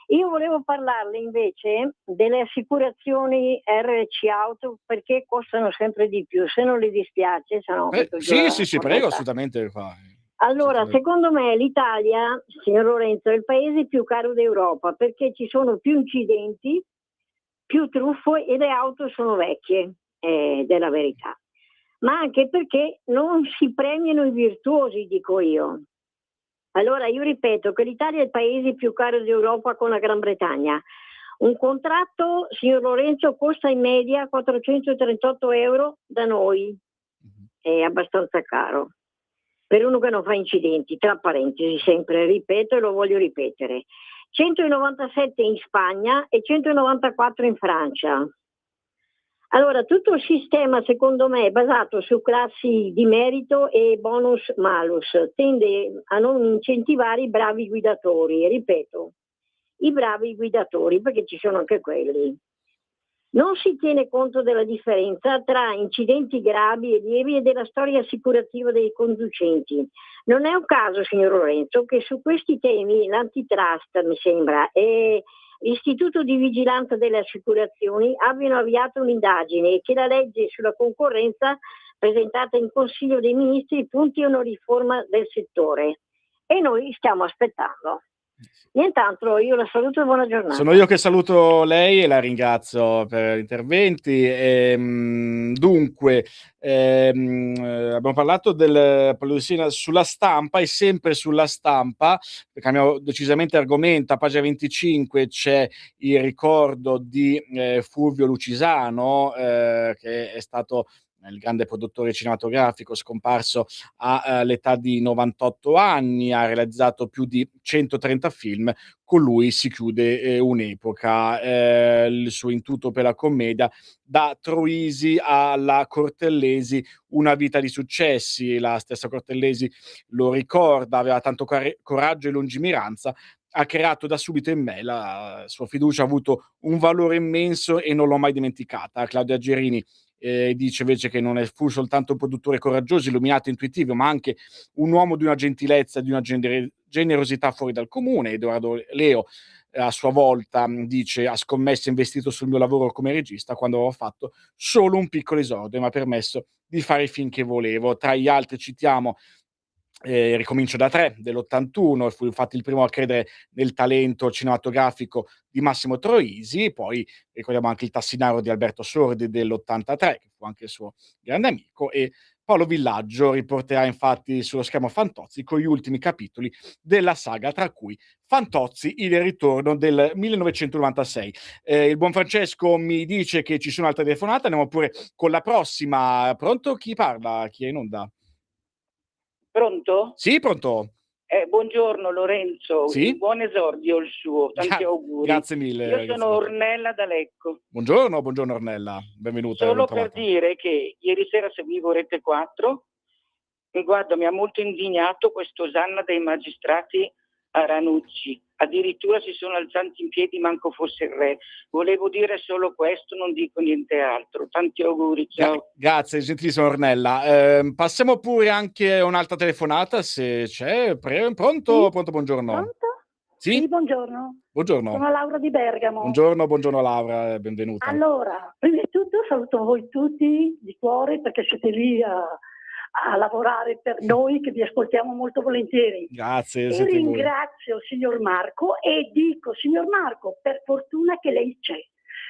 Io volevo parlarle invece delle assicurazioni RC Auto perché costano sempre di più, se non le dispiace. Sì, prego, assolutamente. Allora, secondo me l'Italia, signor Lorenzo, è il paese più caro d'Europa perché ci sono più incidenti, più truffe e le auto sono vecchie, della verità. Ma anche perché non si premiano i virtuosi, dico io. Allora io ripeto che l'Italia è il paese più caro d'Europa con la Gran Bretagna. Un contratto, signor Lorenzo, costa in media 438 euro da noi. È abbastanza caro. Per uno che non fa incidenti, tra parentesi, sempre ripeto e lo voglio ripetere. 197 in Spagna e 194 in Francia. Allora, tutto il sistema, secondo me, è basato su classi di merito e bonus-malus, tende a non incentivare i bravi guidatori, ripeto, i bravi guidatori, perché ci sono anche quelli. Non si tiene conto della differenza tra incidenti gravi e lievi e della storia assicurativa dei conducenti. Non è un caso, signor Lorenzo, che su questi temi l'antitrust, mi sembra, e l'Istituto di Vigilanza delle Assicurazioni abbiano avviato un'indagine e che la legge sulla concorrenza presentata in Consiglio dei Ministri punti a una riforma del settore. E noi stiamo aspettando. Nient'altro, io la saluto e buona giornata. Sono io che saluto lei e la ringrazio per gli interventi. Dunque, abbiamo parlato del Paludisina sulla stampa e sempre sulla stampa, cambiamo decisamente argomento. A pagina 25 c'è il ricordo di Fulvio Lucisano, che è stato il grande produttore cinematografico scomparso all'età di 98 anni, ha realizzato più di 130 film, con lui si chiude un'epoca, il suo intuito per la commedia, da Troisi alla Cortellesi, una vita di successi, la stessa Cortellesi lo ricorda, aveva tanto coraggio e lungimiranza, ha creato da subito in me, la sua fiducia ha avuto un valore immenso e non l'ho mai dimenticata. Claudia Gerini dice invece che non fu soltanto un produttore coraggioso, illuminato, intuitivo, ma anche un uomo di una gentilezza e di una generosità fuori dal comune. Edoardo Leo a sua volta dice: ha scommesso e investito sul mio lavoro come regista quando avevo fatto solo un piccolo esordio, mi ha permesso di fare i film che volevo. Tra gli altri citiamo Ricomincio da 3 dell'81, fu infatti il primo a credere nel talento cinematografico di Massimo Troisi. Poi ricordiamo anche Il Tassinaro di Alberto Sordi dell'83, che fu anche il suo grande amico, e Paolo Villaggio riporterà infatti sullo schermo Fantozzi con gli ultimi capitoli della saga, tra cui Fantozzi il ritorno del 1996. Il buon Francesco mi dice che ci sono altre telefonate, andiamo pure con la prossima. Pronto? Chi parla? Chi è in onda? Pronto? Sì, pronto. Buongiorno Lorenzo, Sì? un buon esordio il suo, tanti auguri. Grazie mille. Io sono Ornella da Lecco. Buongiorno Ornella, benvenuta. Solo per dire che ieri sera seguivo Rete 4 e guarda, mi ha molto indignato questo Osanna dei magistrati a Ranucci. Addirittura si sono alzati in piedi manco fosse il re. Volevo dire solo questo, non dico niente altro. Tanti auguri, ciao. Grazie, gentilissima Ornella. Passiamo pure anche a un'altra telefonata, se c'è. Pronto? Sì. Pronto, buongiorno. Pronto? Sì? Sì, buongiorno. Buongiorno. Sono Laura di Bergamo. Buongiorno Laura, benvenuta. Allora, prima di tutto saluto voi tutti di cuore perché siete lì a lavorare per noi che vi ascoltiamo molto volentieri. Grazie. E ringrazio il signor Marco e dico, signor Marco, per fortuna che lei c'è.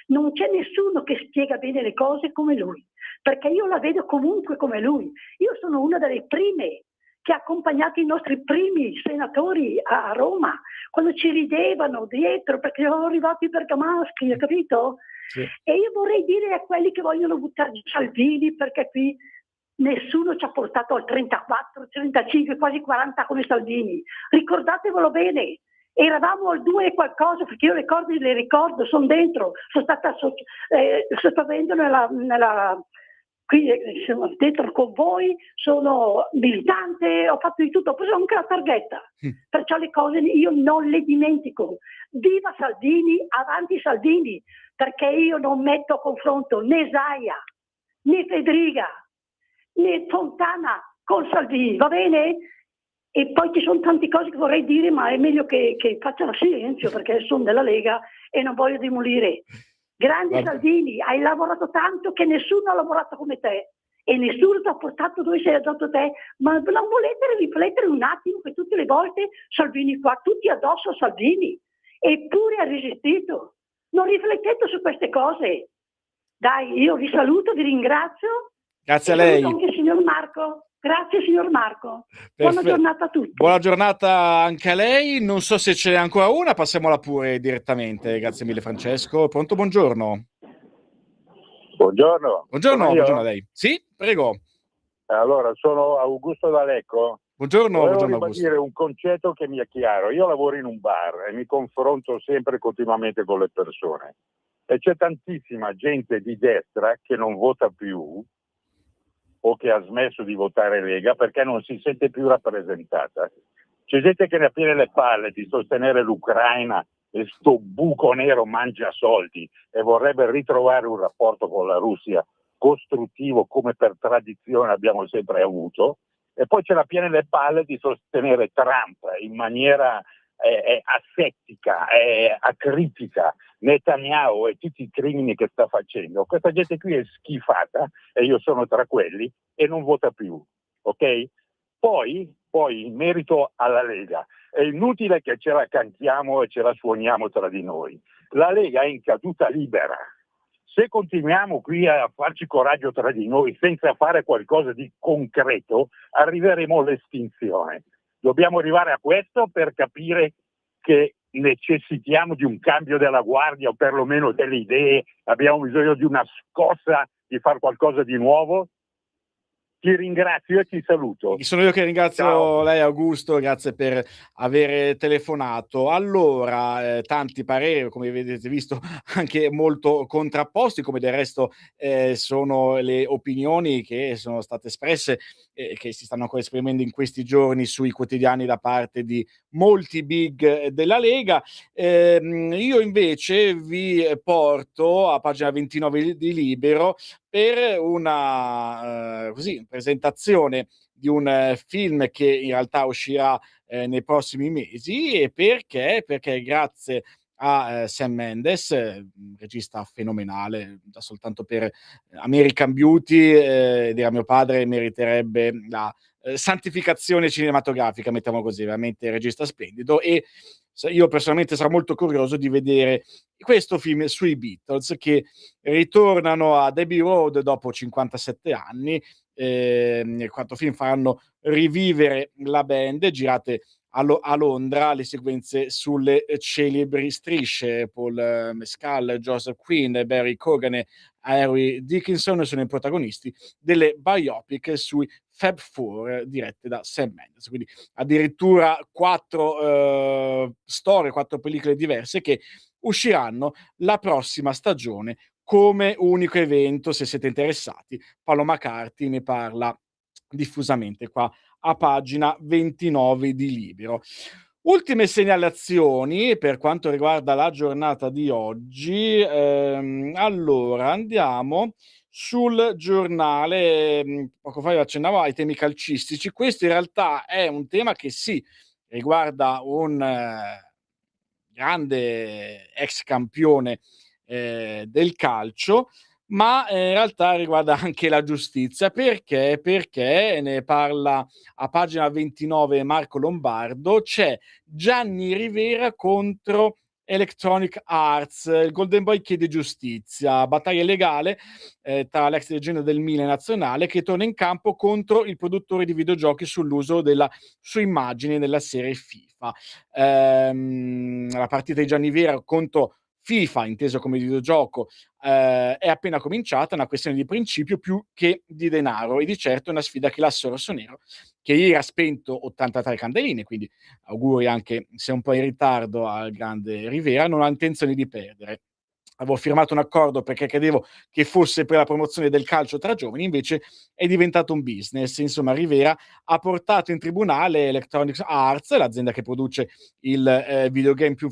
Non c'è nessuno che spiega bene le cose come lui, perché io la vedo comunque come lui. Io sono una delle prime che ha accompagnato i nostri primi senatori a Roma, quando ci ridevano dietro perché erano arrivati i bergamaschi, hai capito? Sì. E io vorrei dire a quelli che vogliono buttare giù Salvini, perché qui nessuno ci ha portato al 34, 35, quasi 40 come Salvini. Ricordatevelo bene, eravamo al 2 e qualcosa, perché io le ricordo, sono dentro, sono stata sto avendo qui sono dentro con voi, sono militante, ho fatto di tutto, ho preso anche la targhetta, perciò le cose io non le dimentico. Viva Salvini, avanti Salvini, perché io non metto a confronto né Zaia, né Federica, né Fontana con Salvini, va bene? E poi ci sono tante cose che vorrei dire, ma è meglio che facciano silenzio perché sono della Lega e non voglio demolire. Grande Salvini, hai lavorato tanto che nessuno ha lavorato come te e nessuno ti ha portato dove sei arrivato te, ma non volete riflettere un attimo che tutte le volte Salvini qua, tutti addosso a Salvini, eppure ha resistito. Non riflettete su queste cose. Dai, io vi saluto, vi ringrazio. Grazie a lei. Anche signor Marco. Grazie signor Marco. Buona giornata a tutti. Buona giornata anche a lei. Non so se ce n'è ancora una, passiamola pure direttamente. Grazie mille Francesco. Pronto, buongiorno. Buongiorno. Buongiorno a lei. Sì, prego. Allora, sono Augusto D'Alecco. Buongiorno Volevo Augusto. ribadire un concetto che mi è chiaro. Io lavoro in un bar e mi confronto sempre continuamente con le persone. e c'è tantissima gente di destra che non vota più o che ha smesso di votare Lega perché non si sente più rappresentata. C'è gente che ne ha piene le palle di sostenere l'Ucraina e sto buco nero mangia soldi e vorrebbe ritrovare un rapporto con la Russia costruttivo come per tradizione abbiamo sempre avuto, e poi ce l'ha piene le palle di sostenere Trump in maniera asettica, acritica, Netanyahu e tutti i crimini che sta facendo. Questa gente qui è schifata e io sono tra quelli e non vota più, ok? Poi in merito alla Lega, è inutile che ce la cantiamo e ce la suoniamo tra di noi. La Lega è in caduta libera. Se continuiamo qui a farci coraggio tra di noi senza fare qualcosa di concreto, arriveremo all'estinzione. Dobbiamo arrivare a questo per capire che necessitiamo di un cambio della guardia o perlomeno delle idee, abbiamo bisogno di una scossa, di fare qualcosa di nuovo. Ti ringrazio e ti saluto. Sono io che ringrazio Ciao. lei Augusto, grazie per aver telefonato. Allora, tanti pareri, come avete visto, anche molto contrapposti, come del resto sono le opinioni che sono state espresse e che si stanno ancora esprimendo in questi giorni sui quotidiani da parte di molti big della Lega. Io invece vi porto a pagina 29 di Libero per una presentazione di un film che in realtà uscirà nei prossimi mesi, e perché grazie a Sam Mendes, un regista fenomenale, già soltanto per American Beauty, dirà mio padre, meriterebbe la santificazione cinematografica, mettiamo così, veramente regista splendido, e io personalmente sarò molto curioso di vedere questo film sui Beatles che ritornano ad Abbey Road dopo 57 anni. Nel quarto film faranno rivivere la band, girate a Londra, le sequenze sulle celebri strisce. Paul Mescal, Joseph Quinn, Barry Cogan e Harry Dickinson sono i protagonisti delle biopic sui Fab Four dirette da Sam Mendes. Quindi addirittura 4 storie, 4 pellicole diverse che usciranno la prossima stagione come unico evento. Se siete interessati, Paolo McCarthy ne parla diffusamente qua a pagina 29 di Libero. Ultime segnalazioni per quanto riguarda la giornata di oggi. Allora andiamo sul giornale. Poco fa io accennavo ai temi calcistici. Questo in realtà è un tema che sì, riguarda un grande ex campione del calcio, ma in realtà riguarda anche la giustizia. Perché? Perché ne parla a pagina 29 Marco Lombardo. C'è Gianni Rivera contro Electronic Arts, il Golden Boy chiede giustizia, battaglia legale tra l'ex leggenda del Milan nazionale che torna in campo contro il produttore di videogiochi sull'uso della sua immagine nella serie FIFA. La partita di Gianni Rivera contro FIFA, inteso come videogioco, è appena cominciata, è una questione di principio più che di denaro, e di certo è una sfida che l'asso rossonero, che ieri ha spento 83 candeline, quindi auguri anche se un po' in ritardo al grande Rivera, non ha intenzione di perdere. Avevo firmato un accordo perché credevo che fosse per la promozione del calcio tra giovani, invece è diventato un business. Insomma, Rivera ha portato in tribunale Electronic Arts, l'azienda che produce il videogame più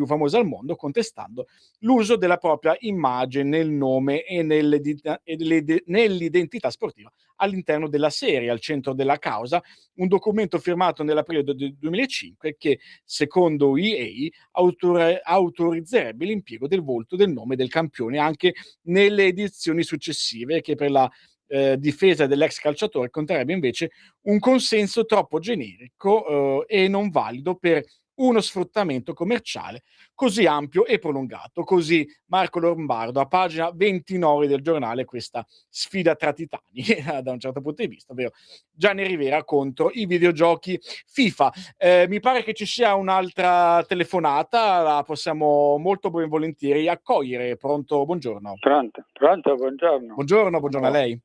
famoso al mondo, contestando l'uso della propria immagine nel nome e nell'identità sportiva all'interno della serie. Al centro della causa un documento firmato nell'aprile del 2005 che, secondo EA, autorizzerebbe l'impiego del volto del nome del campione anche nelle edizioni successive, che per la difesa dell'ex calciatore conterrebbe invece un consenso troppo generico e non valido per uno sfruttamento commerciale così ampio e prolungato. Così Marco Lombardo a pagina 29 del giornale, questa sfida tra titani da un certo punto di vista, ovvero Gianni Rivera contro i videogiochi FIFA. Mi pare che ci sia un'altra telefonata, la possiamo molto ben volentieri accogliere. Pronto? Buongiorno. Pronto, buongiorno. Buongiorno a lei.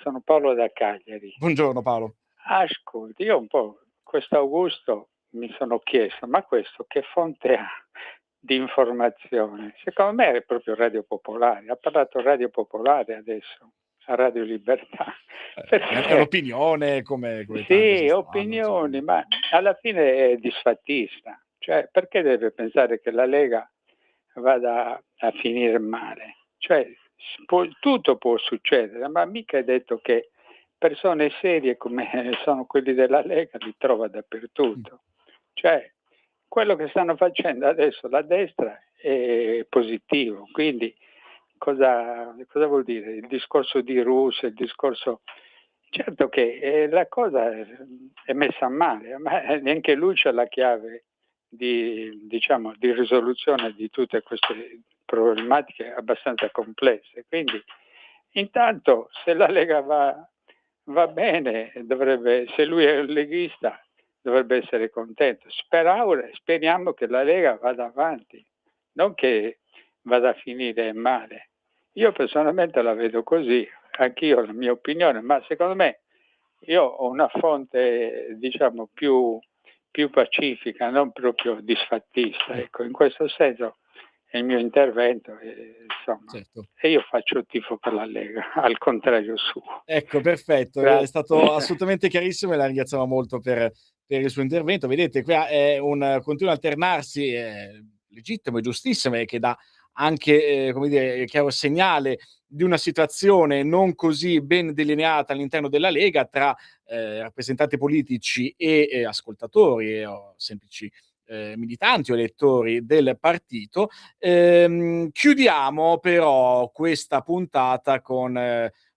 Sono Paolo da Cagliari. Buongiorno Paolo. Ascolti, io un po' questo Augusto mi sono chiesto, ma questo che fonte ha di informazione. Secondo me è proprio Radio Popolare. Ha parlato Radio Popolare adesso, a Radio Libertà. È un'opinione come tante Sì, esistono, opinioni, ma alla fine è disfattista. Cioè, perché deve pensare che la Lega vada a finire male? Cioè, tutto può succedere, ma mica è detto che persone serie come sono quelli della Lega li trova dappertutto. Cioè, quello che stanno facendo adesso la destra è positivo, quindi cosa vuol dire? Il discorso di Russia, il discorso... Certo che la cosa è messa male, ma neanche lui c'ha la chiave di risoluzione di tutte queste problematiche abbastanza complesse. Quindi intanto se la Lega va bene, se lui è un leghista dovrebbe essere contento. Speriamo che la Lega vada avanti, non che vada a finire male. Io personalmente la vedo così, anch'io ho la mia opinione, ma secondo me io ho una fonte più pacifica, non proprio disfattista. Ecco, in questo senso è il mio intervento, insomma, e io faccio il tifo per la Lega, al contrario suo. Ecco, perfetto, Grazie. è stato assolutamente chiarissimo e la ringraziamo molto per il suo intervento. Vedete, qua è un continuo alternarsi legittimo e giustissimo e che dà anche, come dire, chiaro segnale di una situazione non così ben delineata all'interno della Lega tra rappresentanti politici e ascoltatori o semplici militanti o elettori del partito. Chiudiamo però questa puntata con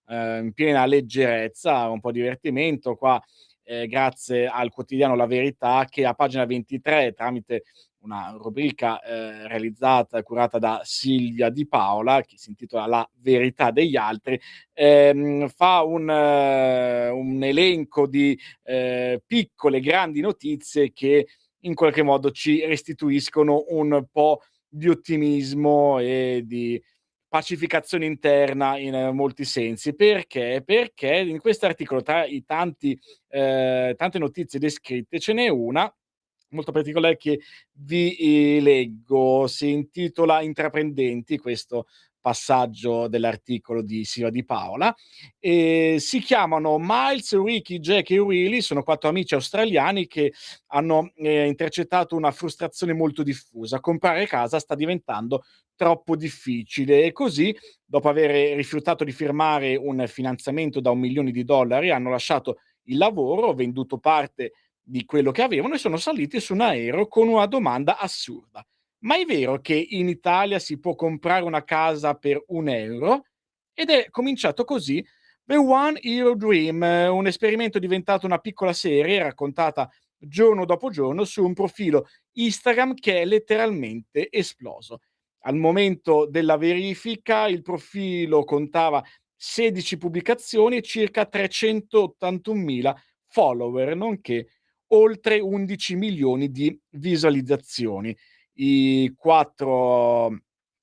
in piena leggerezza, un po' divertimento qua, grazie al quotidiano La Verità che a pagina 23 tramite una rubrica realizzata e curata da Silvia Di Paola, che si intitola La verità degli altri, fa un elenco di piccole, grandi notizie che in qualche modo ci restituiscono un po' di ottimismo e di pacificazione interna in molti sensi. Perché? Perché in quest'articolo, tra i tante notizie descritte, ce n'è una molto particolare che vi leggo. Si intitola Intraprendenti, questo passaggio dell'articolo di Silvia Di Paola. Si chiamano Miles, Ricky, Jack e Willy, sono 4 amici australiani che hanno intercettato una frustrazione molto diffusa. Comprare casa sta diventando troppo difficile e così, dopo aver rifiutato di firmare un finanziamento da $1 milione, hanno lasciato il lavoro, venduto parte di quello che avevano e sono saliti su un aereo con una domanda assurda: ma è vero che in Italia si può comprare una casa per €1? Ed è cominciato così The One Euro Dream, un esperimento diventato una piccola serie raccontata giorno dopo giorno su un profilo Instagram che è letteralmente esploso. Al momento della verifica il profilo contava 16 pubblicazioni e circa 381.000 follower, nonché oltre 11 milioni di visualizzazioni. I 4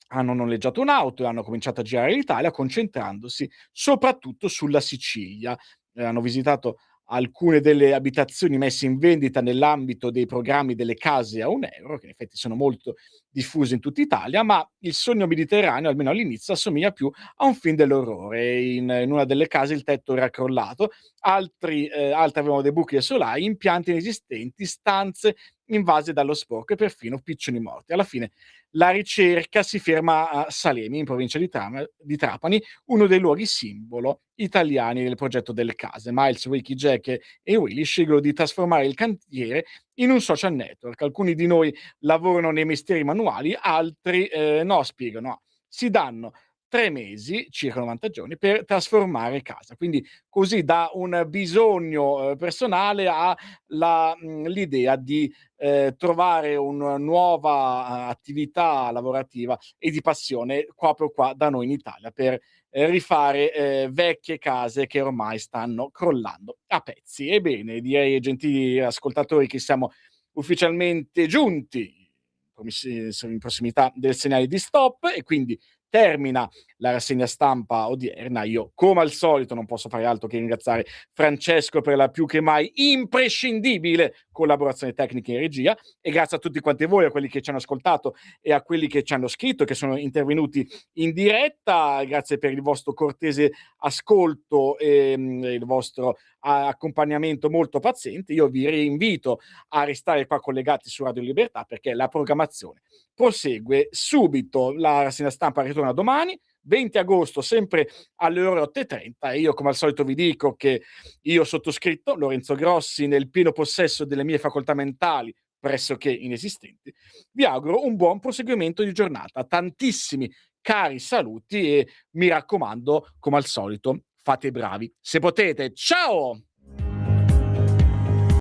hanno noleggiato un'auto e hanno cominciato a girare l'Italia concentrandosi soprattutto sulla Sicilia. Hanno visitato alcune delle abitazioni messe in vendita nell'ambito dei programmi delle case a €1, che in effetti sono molto diffuse in tutta Italia, ma il sogno mediterraneo, almeno all'inizio, assomiglia più a un film dell'orrore. In una delle case il tetto era crollato, altre avevano dei buchi ai solai, impianti inesistenti, stanze invase dallo sporco e perfino piccioni morti. Alla fine la ricerca si ferma a Salemi, in provincia di Trapani, uno dei luoghi simbolo italiani del progetto delle case. Miles, Ricky, Jack e Willy scelgono di trasformare il cantiere in un social network. Alcuni di noi lavorano nei mestieri manuali, altri no, spiegano. No. Si danno 3 mesi, circa 90 giorni, per trasformare casa. Quindi così da un bisogno personale l'idea di trovare una nuova attività lavorativa e di passione proprio qua da noi in Italia per rifare vecchie case che ormai stanno crollando a pezzi. Ebbene, direi, gentili ascoltatori, che siamo ufficialmente giunti in prossimità del segnale di stop e quindi termina la rassegna stampa odierna. Io, come al solito, non posso fare altro che ringraziare Francesco per la più che mai imprescindibile collaborazione tecnica in regia, e grazie a tutti quanti voi, a quelli che ci hanno ascoltato e a quelli che ci hanno scritto, che sono intervenuti in diretta. Grazie per il vostro cortese ascolto e il vostro accompagnamento molto paziente. Io vi rinvito a restare qua collegati su Radio Libertà, perché la programmazione prosegue subito. La rassegna stampa ritorna domani 20 agosto, sempre alle ore 8:30, e io come al solito vi dico che io sottoscritto, Lorenzo Grossi, nel pieno possesso delle mie facoltà mentali pressoché inesistenti, vi auguro un buon proseguimento di giornata, tantissimi cari saluti, e mi raccomando, come al solito, fate i bravi se potete. Ciao!